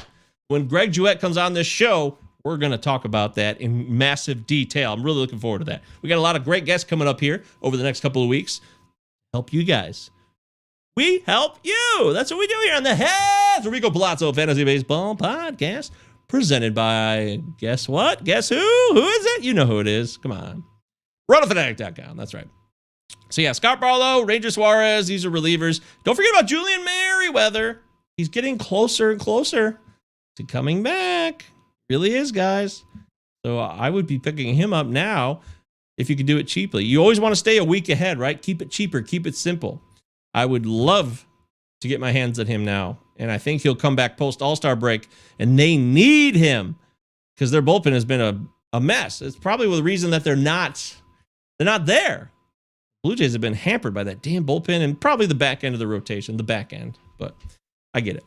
When Greg Jewett comes on this show, we're going to talk about that in massive detail. I'm really looking forward to that. We got a lot of great guests coming up here over the next couple of weeks. Help you guys. We help you. That's what we do here on the Heath Rico Palazzo Fantasy Baseball Podcast. Presented by, guess what? Guess who? Who is it? You know who it is. Come on. RotoFanatic.com. That's right. So yeah, Scott Barlow, Ranger Suarez, these are relievers. Don't forget about Julian Merriweather. He's getting closer and closer to coming back. Really is, guys. So I would be picking him up now if you could do it cheaply. You always want to stay a week ahead, right? Keep it cheaper. Keep it simple. I would love to get my hands at him now. And I think he'll come back post All-Star break. And they need him because their bullpen has been a mess. It's probably the reason that they're not there. Blue Jays have been hampered by that damn bullpen and probably the back end of the rotation, the back end. But I get it.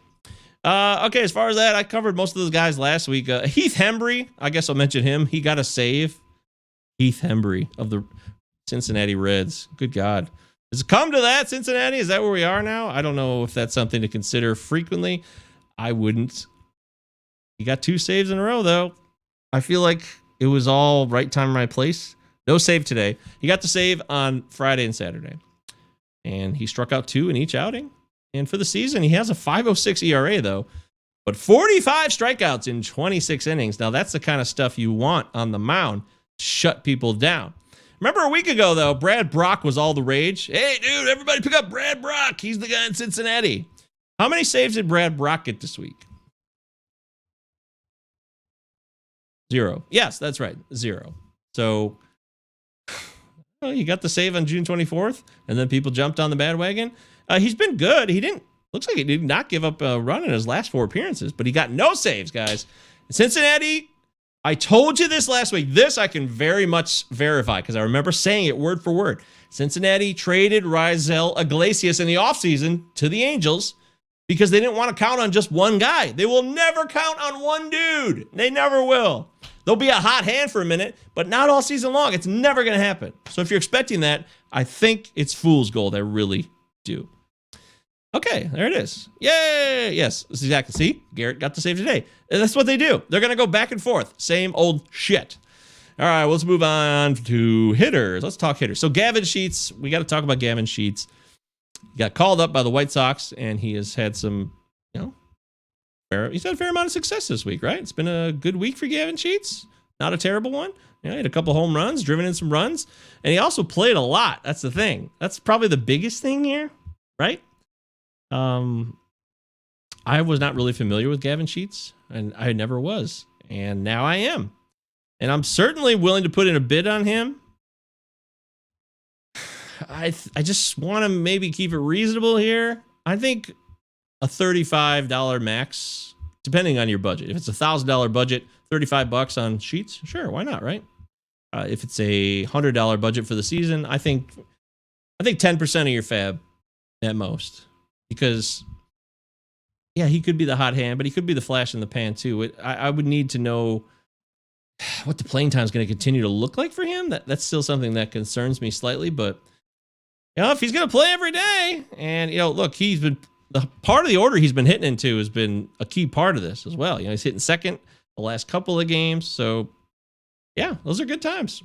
Okay, as far as that, I covered most of those guys last week. Heath Hembree, I guess I'll mention him. He got a save. Heath Hembree of the Cincinnati Reds. Good God. Has it come to that, Cincinnati? Is that where we are now? I don't know if that's something to consider frequently. I wouldn't. He got 2 saves in a row, though. I feel like it was all right time, right place. No save today. He got the save on Friday and Saturday. And he struck out 2 in each outing. And for the season, he has a 5.06 ERA, though. But 45 strikeouts in 26 innings. Now, that's the kind of stuff you want on the mound. Shut people down. Remember a week ago, though, Brad Brock was all the rage. Hey, dude, everybody pick up Brad Brock. He's the guy in Cincinnati. How many saves did Brad Brock get this week? 0. Yes, that's right. 0. So, well, he got the save on June 24th, and then people jumped on the bandwagon. He's been good. Looks like he did not give up a run in his last 4 appearances, but he got no saves, guys. Cincinnati, I told you this last week. This I can very much verify because I remember saying it word for word. Cincinnati traded Raisel Iglesias in the offseason to the Angels because they didn't want to count on just one guy. They will never count on one dude. They never will. They'll be a hot hand for a minute, but not all season long. It's never going to happen. So if you're expecting that, I think it's fool's gold. I really do. Okay, there it is. Yay! Yes, that's exactly. See, Garrett got the save today. And that's what they do. They're going to go back and forth. Same old shit. All right, let's move on to hitters. Let's talk hitters. So Gavin Sheets, we got to talk about Gavin Sheets. He got called up by the White Sox, and he has had some, he's had a fair amount of success this week, right? It's been a good week for Gavin Sheets. Not a terrible one. He had a couple home runs, driven in some runs, and he also played a lot. That's the thing. That's probably the biggest thing here, right? I was not really familiar with Gavin Sheets, and I never was, and now I am. And I'm certainly willing to put in a bid on him. I just want to maybe keep it reasonable here. I think a $35 max, depending on your budget. If it's $1,000 budget, $35 on Sheets, sure, why not, right? If it's a $100 budget for the season, I think 10% of your fab at most, because yeah, he could be the hot hand, but he could be the flash in the pan too. I would need to know what the playing time is going to continue to look like for him. That's still something that concerns me slightly, but if he's going to play every day, and look, he's been the part of the order he's been hitting into has been a key part of this as well. He's hitting second the last couple of games, so yeah, those are good times.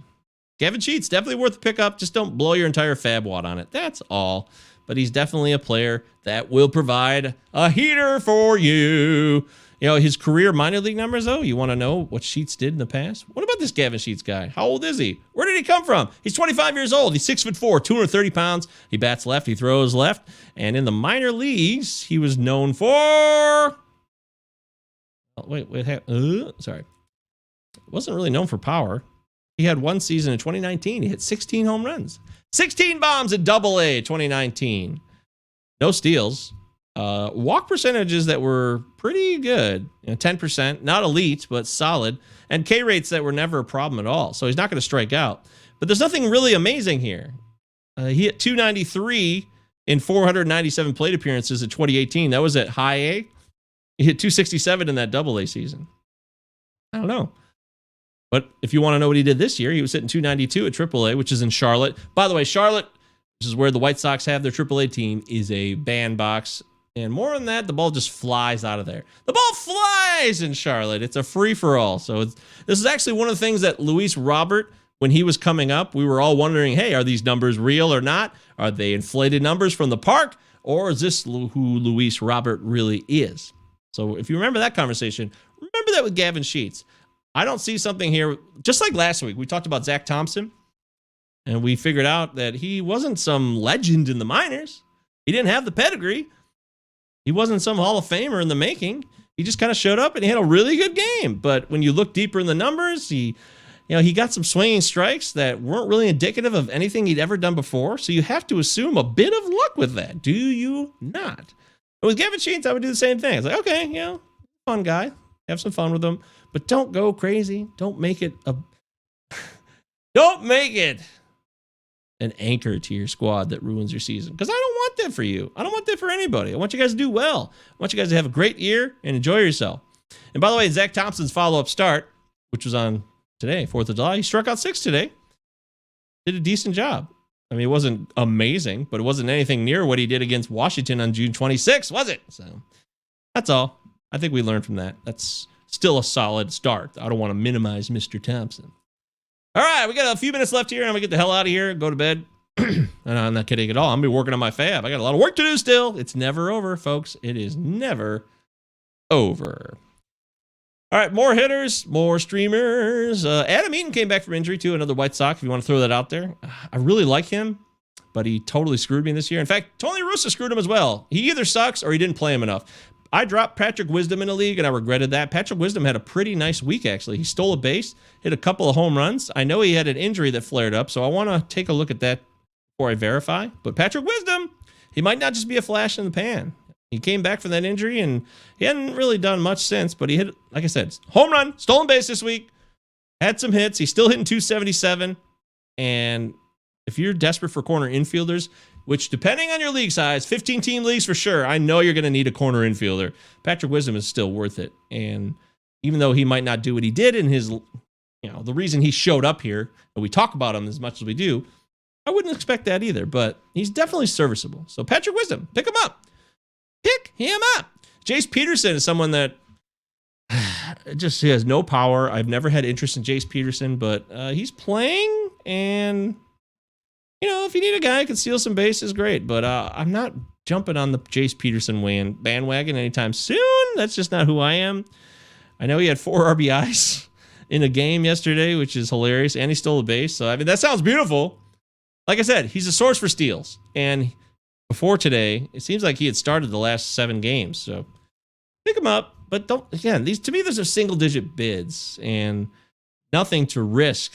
Gavin Sheets, definitely worth a pickup. Just don't blow your entire fab wad on it. That's all. But he's definitely a player that will provide a heater for you. His career minor league numbers, though, you want to know what Sheets did in the past? What about this Gavin Sheets guy? How old is he? Where did he come from? He's 25 years old. He's 6'4", 230 pounds. He bats left. He throws left. And in the minor leagues, he was known for... Sorry. Wasn't really known for power. He had one season in 2019. He hit 16 home runs. 16 bombs at Double-A 2019. No steals. Walk percentages that were pretty good. 10%. Not elite, but solid. And K rates that were never a problem at all. So he's not going to strike out. But there's nothing really amazing here. He hit 293 in 497 plate appearances in 2018. That was at high A. He hit 267 in that Double-A season. I don't know. But if you want to know what he did this year, he was hitting 292 at AAA, which is in Charlotte. By the way, Charlotte, which is where the White Sox have their AAA team, is a bandbox. And more than that, the ball just flies out of there. The ball flies in Charlotte. It's a free-for-all. So this is actually one of the things that Luis Robert, when he was coming up, we were all wondering, hey, are these numbers real or not? Are they inflated numbers from the park? Or is this who Luis Robert really is? So if you remember that conversation, remember that with Gavin Sheets. I don't see something here, just like last week. We talked about Zach Thompson, and we figured out that he wasn't some legend in the minors. He didn't have the pedigree. He wasn't some Hall of Famer in the making. He just kind of showed up and he had a really good game. But when you look deeper in the numbers, he got some swinging strikes that weren't really indicative of anything he'd ever done before. So you have to assume a bit of luck with that, do you not? But with Gavin Sheets, I would do the same thing. It's like, okay, fun guy. Have some fun with him. But don't go crazy. Don't make it an anchor to your squad that ruins your season. Because I don't want that for you. I don't want that for anybody. I want you guys to do well. I want you guys to have a great year and enjoy yourself. And by the way, Zach Thompson's follow-up start, which was on today, 4th of July, he struck out 6 today. Did a decent job. I mean, it wasn't amazing, but it wasn't anything near what he did against Washington on June 26th, was it? So that's all. I think we learned from that. That's still a solid start. I don't want to minimize Mr. Thompson. All right, we got a few minutes left here. I'm going to get the hell out of here, go to bed. And I'm not kidding at all. I'm going to be working on my fab. I got a lot of work to do still. It's never over, folks. It is never over. All right, more hitters, more streamers. Adam Eaton came back from injury, too, another White Sox, if you want to throw that out there. I really like him, but he totally screwed me this year. In fact, Tony Russa screwed him as well. He either sucks or he didn't play him enough. I dropped Patrick Wisdom in a league, and I regretted that. Patrick Wisdom had a pretty nice week, actually. He stole a base, hit a couple of home runs. I know he had an injury that flared up, so I want to take a look at that before I verify. But Patrick Wisdom, he might not just be a flash in the pan. He came back from that injury, and he hadn't really done much since, but he hit, like I said, home run, stolen base this week, had some hits. He's still hitting 277, and if you're desperate for corner infielders, which depending on your league size, 15-team leagues for sure, I know you're going to need a corner infielder. Patrick Wisdom is still worth it. And even though he might not do what he did in his, the reason he showed up here, and we talk about him as much as we do, I wouldn't expect that either, but he's definitely serviceable. So Patrick Wisdom, pick him up. Pick him up. Jace Peterson is someone that he has no power. I've never had interest in Jace Peterson, but he's playing, and if you need a guy who can steal some bases, great. But I'm not jumping on the Jace Peterson bandwagon anytime soon. That's just not who I am. I know he had 4 RBIs in a game yesterday, which is hilarious, and he stole a base. So, that sounds beautiful. Like I said, he's a source for steals. And before today, it seems like he had started the last 7 games. So, pick him up. But these are single-digit bids and nothing to risk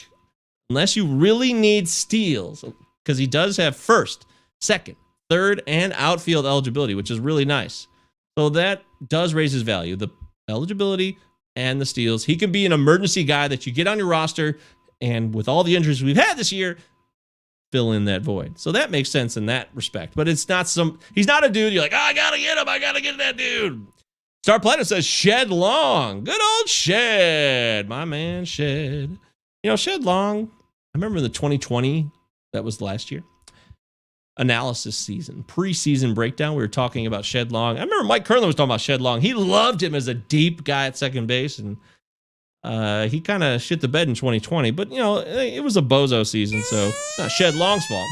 unless you really need steals, because he does have first, second, third, and outfield eligibility, which is really nice. So that does raise his value, the eligibility and the steals. He can be an emergency guy that you get on your roster, and with all the injuries we've had this year, fill in that void. So that makes sense in that respect. But he's not a dude you're like, I gotta get him, I gotta get that dude. Star Platinum says Shed Long. Good old Shed. My man Shed. Shed Long, I remember in the 2020, that was last year, analysis season, preseason breakdown, we were talking about Shed Long. I remember Mike Kerlin was talking about Shed Long. He loved him as a deep guy at second base, and he kind of shit the bed in 2020. But, it was a bozo season, so it's not Shed Long's fault.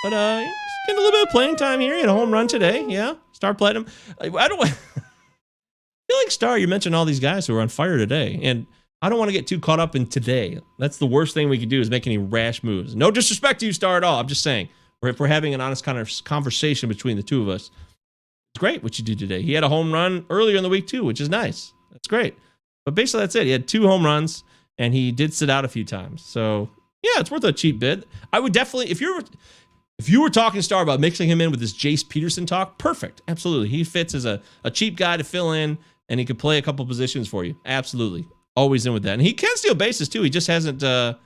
But he's getting a little bit of playing time here. He had a home run today. Yeah, Star Platinum. I feel like, Star, you mentioned all these guys who are on fire today, and I don't want to get too caught up in today. That's the worst thing we could do, is make any rash moves. No disrespect to you, Star, at all. I'm just saying, if we're having an honest kind of conversation between the two of us, it's great what you did today. He had a home run earlier in the week too, which is nice. That's great. But basically that's it. He had 2 home runs, and he did sit out a few times. So yeah, it's worth a cheap bid. I would definitely, if you were talking to Star about mixing him in with this Jace Peterson talk, perfect. Absolutely. He fits as a cheap guy to fill in, and he could play a couple positions for you. Absolutely. Always in with that. And he can steal bases too. He just hasn't done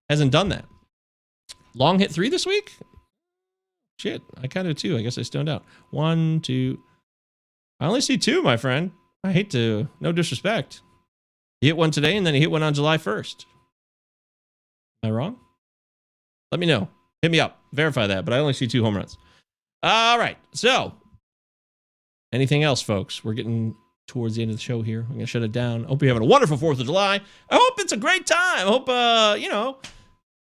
that. Long hit 3 this week? Shit, I counted 2. I guess I stoned out. 1, 2. I only see 2, my friend. I hate to, no disrespect. He hit one today, and then he hit one on July 1st. Am I wrong? Let me know. Hit me up. Verify that, but I only see 2 home runs. All right, so anything else, folks? We're getting towards the end of the show here. I'm going to shut it down. I hope you're having a wonderful 4th of July. I hope it's a great time. I hope,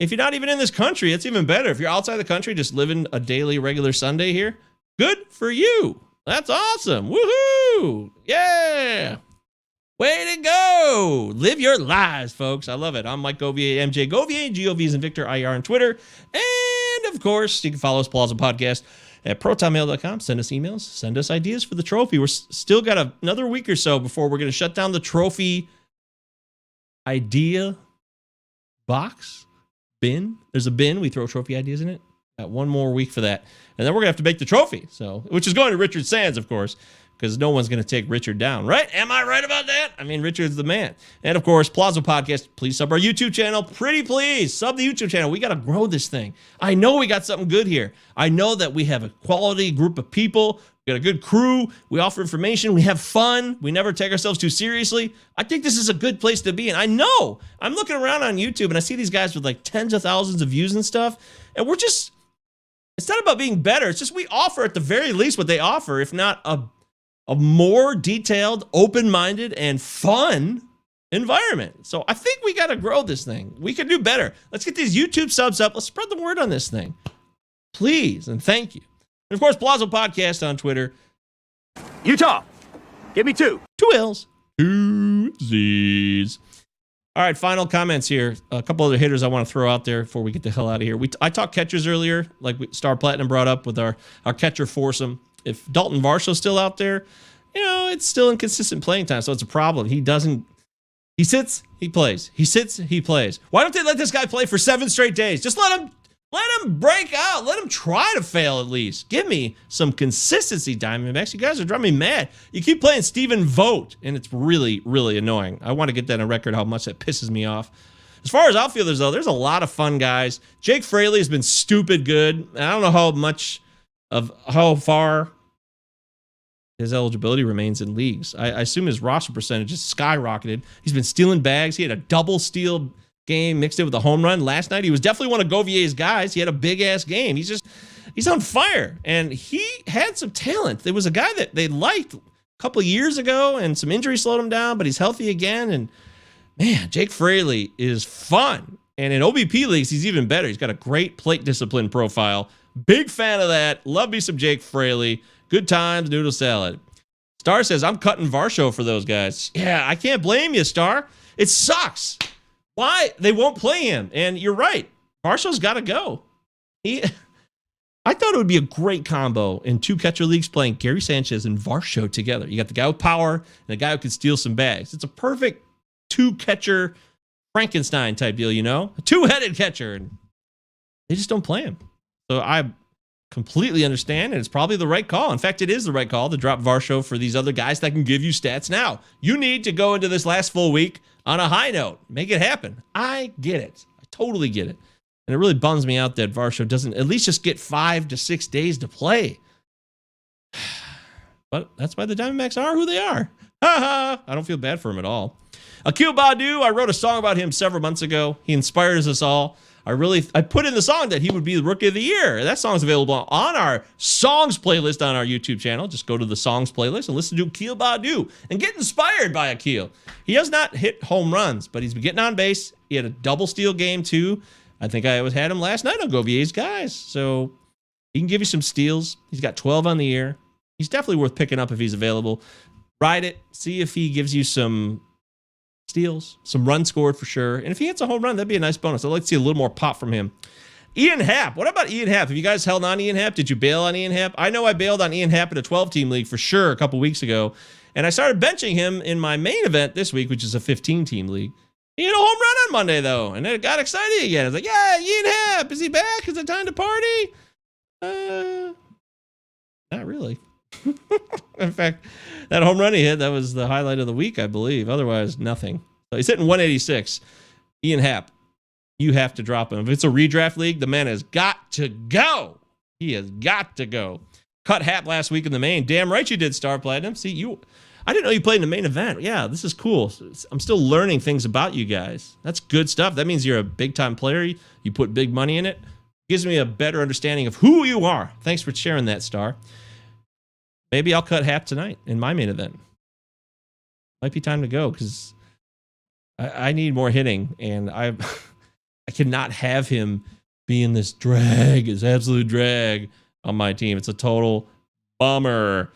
if you're not even in this country, it's even better. If you're outside the country, just living a daily, regular Sunday here, good for you. That's awesome. Woohoo! Yeah! Way to go! Live your lives, folks. I love it. I'm Mike Govier, MJ Govier, GOVs and Victor IR on Twitter. And, of course, you can follow us, Plaza Podcast, at protonmail.com. Send us emails. Send us ideas for the trophy. We're still got another week or so before we're going to shut down the trophy idea box. Bin. There's a bin. We throw trophy ideas in it. Got one more week for that. And then we're going to have to make the trophy. Which is going to Richard Sands, of course, because no one's going to take Richard down, right? Am I right about that? I mean, Richard's the man. And, of course, Plaza Podcast, please sub our YouTube channel. Pretty please, sub the YouTube channel. We got to grow this thing. I know we got something good here. I know that we have a quality group of people. We got a good crew. We offer information. We have fun. We never take ourselves too seriously. I think this is a good place to be. And I know. I'm looking around on YouTube, and I see these guys with like tens of thousands of views and stuff. And we're just, it's not about being better. It's just we offer at the very least what they offer, if not a more detailed, open-minded, and fun environment. So I think we got to grow this thing. We can do better. Let's get these YouTube subs up. Let's spread the word on this thing. Please, and thank you. And, of course, Plaza Podcast on Twitter. Utah, give me 2. 2 L's. 2 Z's. All right, final comments here. A couple other hitters I want to throw out there before we get the hell out of here. I talked catchers earlier, like Star Platinum brought up with our catcher foursome. If Dalton Varshaw's still out there, it's still inconsistent playing time, so it's a problem. He sits, he plays. He sits, he plays. Why don't they let this guy play for 7 straight days? Just let him break out. Let him try to fail at least. Give me some consistency, Diamondbacks. You guys are driving me mad. You keep playing Stephen Vogt, and it's really, really annoying. I want to get that on record how much that pisses me off. As far as outfielders, though, there's a lot of fun guys. Jake Fraley has been stupid good. I don't know how much of how far his eligibility remains in leagues. I assume his roster percentage has skyrocketed. He's been stealing bags. He had a double steal game mixed in with a home run last night. He was definitely one of Govier's guys. He had a big ass game. He's on fire, and he had some talent. There was a guy that they liked a couple of years ago, and some injuries slowed him down, but he's healthy again. And man, Jake Fraley is fun. And in OBP leagues, he's even better. He's got a great plate discipline profile. Big fan of that. Love me some Jake Fraley. Good times, noodle salad. Star says, I'm cutting Varsho for those guys. Yeah, I can't blame you, Star. It sucks. Why? They won't play him. And you're right. Varsho's got to go. I thought it would be a great combo in 2 catcher leagues playing Gary Sanchez and Varsho together. You got the guy with power and the guy who can steal some bags. It's a perfect 2-catcher Frankenstein type deal, you know? A 2-headed catcher. And they just don't play him. So I completely understand, and it's probably the right call. In fact, it is the right call to drop Varsho for these other guys that can give you stats now. You need to go into this last full week on a high note. Make it happen. I get it. I totally get it. And it really bums me out that Varsho doesn't at least just get 5 to 6 days to play. But that's why the Diamondbacks are who they are. I don't feel bad for him at all. Akil Badu, I wrote a song about him several months ago. He inspires us all. I put in the song that he would be the Rookie of the Year. That song's available on our songs playlist on our YouTube channel. Just go to the songs playlist and listen to Akil Badu and get inspired by Akil. He has not hit home runs, but he's been getting on base. He had a double steal game too. I think I had him last night on Govier's guys. So he can give you some steals. He's got 12 on the year. He's definitely worth picking up if he's available. Ride it. See if he gives you some steals, some runs scored for sure. And if he hits a home run, that'd be a nice bonus. I'd like to see a little more pop from him. Ian Happ. What about Ian Happ? Have you guys held on Ian Happ? Did you bail on Ian Happ? I know I bailed on Ian Happ in a 12-team league for sure a couple weeks ago. And I started benching him in my main event this week, which is a 15-team league. He hit a home run on Monday, though. And then it got excited again. I was like, yeah, Ian Happ. Is he back? Is it time to party? Not really. In fact, that home run he hit, that was the highlight of the week, I believe. Otherwise, nothing. So he's hitting 186. Ian Happ, you have to drop him. If it's a redraft league, the man has got to go. He has got to go. Cut Happ last week in the main. Damn right you did, Star Platinum. See, I didn't know you played in the main event. Yeah, this is cool. I'm still learning things about you guys. That's good stuff. That means you're a big-time player. You put big money in it. Gives me a better understanding of who you are. Thanks for sharing that, Star. Maybe I'll cut Happ tonight in my main event. Might be time to go because I need more hitting, and I cannot have him be in this drag, this absolute drag on my team. It's a total bummer.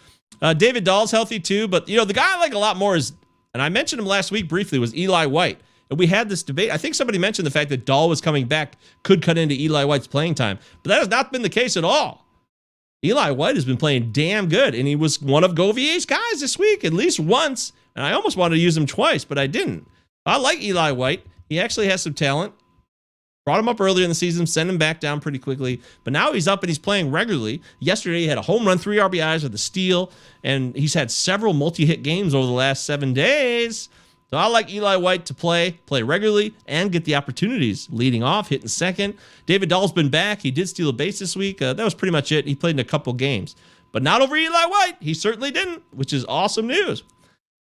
David Dahl's healthy too, but the guy I like a lot more is, and I mentioned him last week briefly, was Eli White. And we had this debate. I think somebody mentioned the fact that Dahl was coming back, could cut into Eli White's playing time, but that has not been the case at all. Eli White has been playing damn good, and he was one of Govier's guys this week, at least once, and I almost wanted to use him twice, but I didn't. I like Eli White. He actually has some talent. Brought him up earlier in the season, sent him back down pretty quickly, but now he's up and he's playing regularly. Yesterday, he had a home run, 3 RBIs with a steal, and he's had several multi-hit games over the last 7 days. So I like Eli White to play regularly, and get the opportunities. Leading off, hitting second. David Dahl's been back. He did steal a base this week. That was pretty much it. He played in a couple games. But not over Eli White. He certainly didn't, which is awesome news.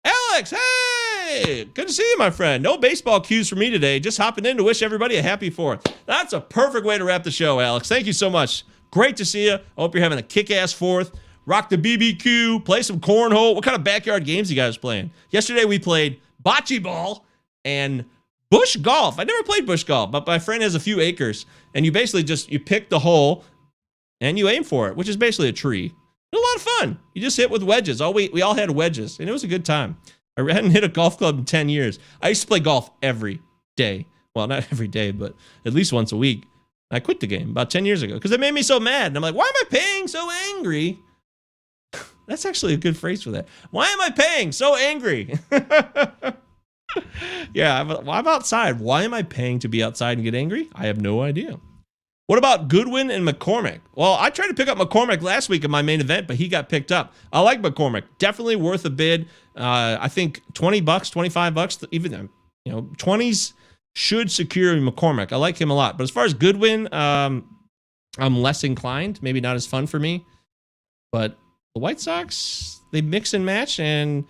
Alex, hey! Good to see you, my friend. No baseball cues for me today. Just hopping in to wish everybody a happy 4th. That's a perfect way to wrap the show, Alex. Thank you so much. Great to see you. I hope you're having a kick-ass 4th. Rock the BBQ. Play some cornhole. What kind of backyard games you guys playing? Yesterday we played bocce ball and bush golf. I never played bush golf, but my friend has a few acres, and you basically you pick the hole and you aim for it, which is basically a tree. It's a lot of fun. You just hit with wedges. We all had wedges, and it was a good time. I hadn't hit a golf club in 10 years. I used to play golf every day. Well, not every day, but at least once a week. I quit the game about 10 years ago because it made me so mad. And I'm like, why am I paying so angry? That's actually a good phrase for that. Why am I paying so angry? Yeah, I'm outside. Why am I paying to be outside and get angry? I have no idea. What about Goodwin and McCormick? Well, I tried to pick up McCormick last week in my main event, but he got picked up. I like McCormick. Definitely worth a bid. I think $20, $25, even 20s should secure McCormick. I like him a lot. But as far as Goodwin, I'm less inclined. Maybe not as fun for me. But the White Sox, they mix and match, and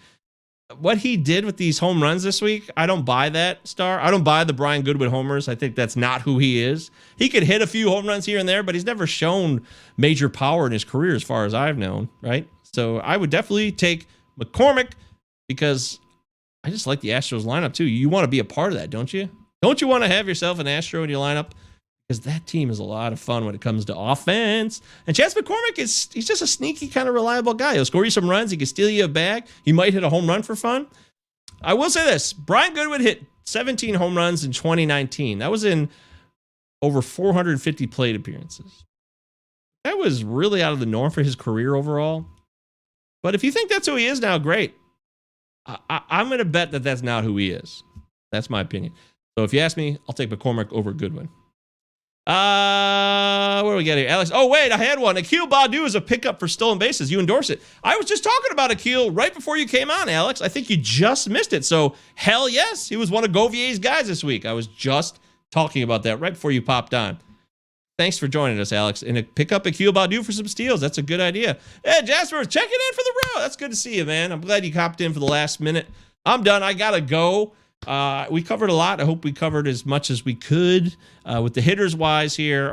what he did with these home runs this week, I don't buy that, Star. I don't buy the Brian Goodwin homers. I think that's not who he is. He could hit a few home runs here and there, but he's never shown major power in his career as far as I've known, right? So I would definitely take McCormick because I just like the Astros lineup too. You want to be a part of that, don't you? Don't you want to have yourself an Astro in your lineup? Because that team is a lot of fun when it comes to offense. And Chance McCormick, he's just a sneaky kind of reliable guy. He'll score you some runs. He can steal you a bag. He might hit a home run for fun. I will say this. Brian Goodwin hit 17 home runs in 2019. That was in over 450 plate appearances. That was really out of the norm for his career overall. But if you think that's who he is now, great. I'm going to bet that that's not who he is. That's my opinion. So if you ask me, I'll take McCormick over Goodwin. What do we get here? Alex. Oh, wait, I had one. Akil Badu is a pickup for stolen bases. You endorse it. I was just talking about Akil right before you came on, Alex. I think you just missed it. So, hell yes, he was one of Govier's guys this week. I was just talking about that right before you popped on. Thanks for joining us, Alex. And pick up Akil Badu for some steals. That's a good idea. Hey, Jasper, checking in for the row. That's good to see you, man. I'm glad you hopped in for the last minute. I'm done. I got to go. We covered a lot. I hope we covered as much as we could with the hitters wise here.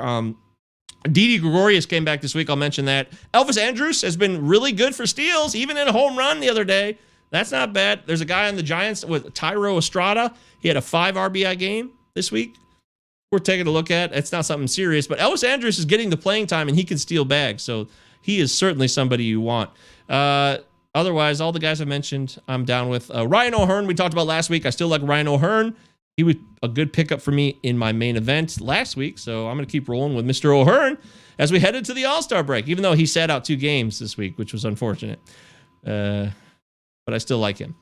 Didi Gregorius came back this week. I'll mention that. Elvis Andrus has been really good for steals, even in a home run the other day. That's not bad. There's a guy on the Giants with Tyro Estrada. He had a 5 RBI game this week. We're taking a look at. It's not something serious, but Elvis Andrus is getting the playing time and he can steal bags. So he is certainly somebody you want. Otherwise, all the guys I mentioned, I'm down with. Ryan O'Hearn, we talked about last week. I still like Ryan O'Hearn. He was a good pickup for me in my main event last week, so I'm going to keep rolling with Mr. O'Hearn as we head into the All-Star break, even though he sat out 2 games this week, which was unfortunate. But I still like him.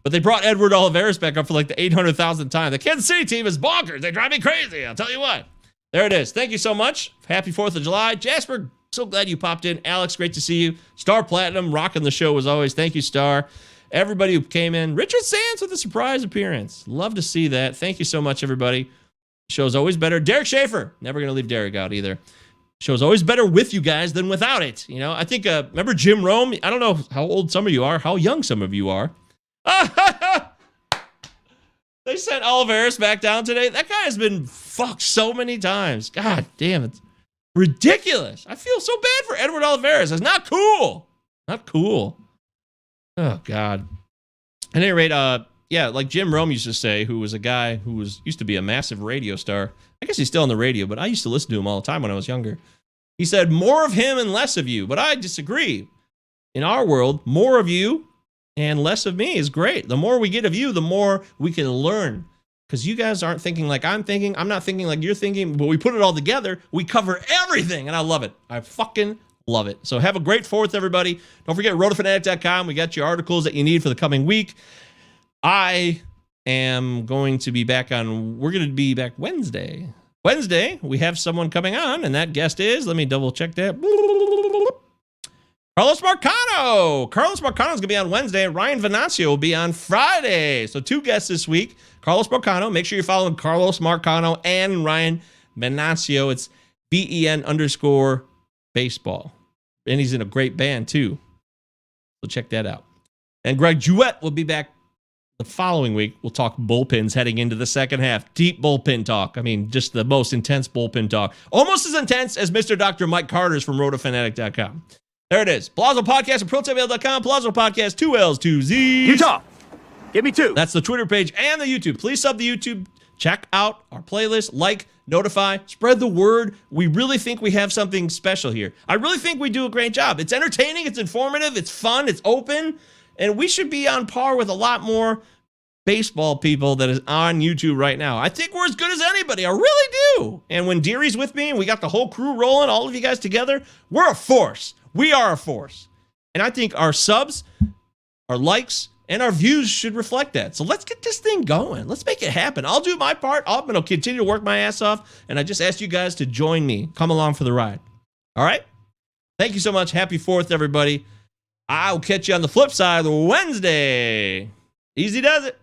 But they brought Edward Olivares back up for like the 800,000th time. The Kansas City team is bonkers. They drive me crazy. I'll tell you what. There it is. Thank you so much. Happy 4th of July. Jasper, so glad you popped in. Alex, great to see you. Star Platinum, rocking the show as always. Thank you, Star. Everybody who came in. Richard Sands with a surprise appearance. Love to see that. Thank you so much, everybody. Show's always better. Derek Schaefer. Never going to leave Derek out either. Show's always better with you guys than without it. You know, I think, remember Jim Rome? I don't know how old some of you are, how young some of you are. They sent Olivares back down today. That guy has been fucked so many times. God damn it. Ridiculous. I feel so bad for Edward Olivares. It's not cool. Not cool. Oh, God. At any rate, yeah, like Jim Rome used to say, who was a guy who used to be a massive radio star. I guess he's still on the radio, but I used to listen to him all the time when I was younger. He said, more of him and less of you. But I disagree. In our world, more of you and less of me is great. The more we get of you, the more we can learn. Because you guys aren't thinking like I'm thinking. I'm not thinking like you're thinking. But we put it all together. We cover everything. And I love it. I fucking love it. So have a great 4th, everybody. Don't forget rotofanatic.com. We got your articles that you need for the coming week. I am going to be back on. We're going to be back Wednesday. Wednesday, we have someone coming on. And that guest is, let me double check that. Carlos Marcano. Carlos Marcano is going to be on Wednesday. And Ryan Venancio will be on Friday. So 2 guests this week. Carlos Marcano. Make sure you're following Carlos Marcano and Ryan Venancio. It's BEN_baseball. And he's in a great band too. So check that out. And Greg Jewett will be back the following week. We'll talk bullpens heading into the second half. Deep bullpen talk. I mean, just the most intense bullpen talk. Almost as intense as Mr. Dr. Mike Carter's from rotofanatic.com. There it is. Palazzo Podcast at ProTabL.com. Palazzo Podcast, 2 L's, 2 Z's. Utah, give me 2. That's the Twitter page and the YouTube. Please sub the YouTube. Check out our playlist. Like, notify, spread the word. We really think we have something special here. I really think we do a great job. It's entertaining. It's informative. It's fun. It's open. And we should be on par with a lot more baseball people that is on YouTube right now. I think we're as good as anybody. I really do. And when Deary's with me and we got the whole crew rolling, all of you guys together, we're a force. We are a force. And I think our subs, our likes, and our views should reflect that. So let's get this thing going. Let's make it happen. I'll do my part. I'm going to continue to work my ass off. And I just asked you guys to join me. Come along for the ride. All right? Thank you so much. Happy 4th, everybody. I'll catch you on the flip side Wednesday. Easy does it.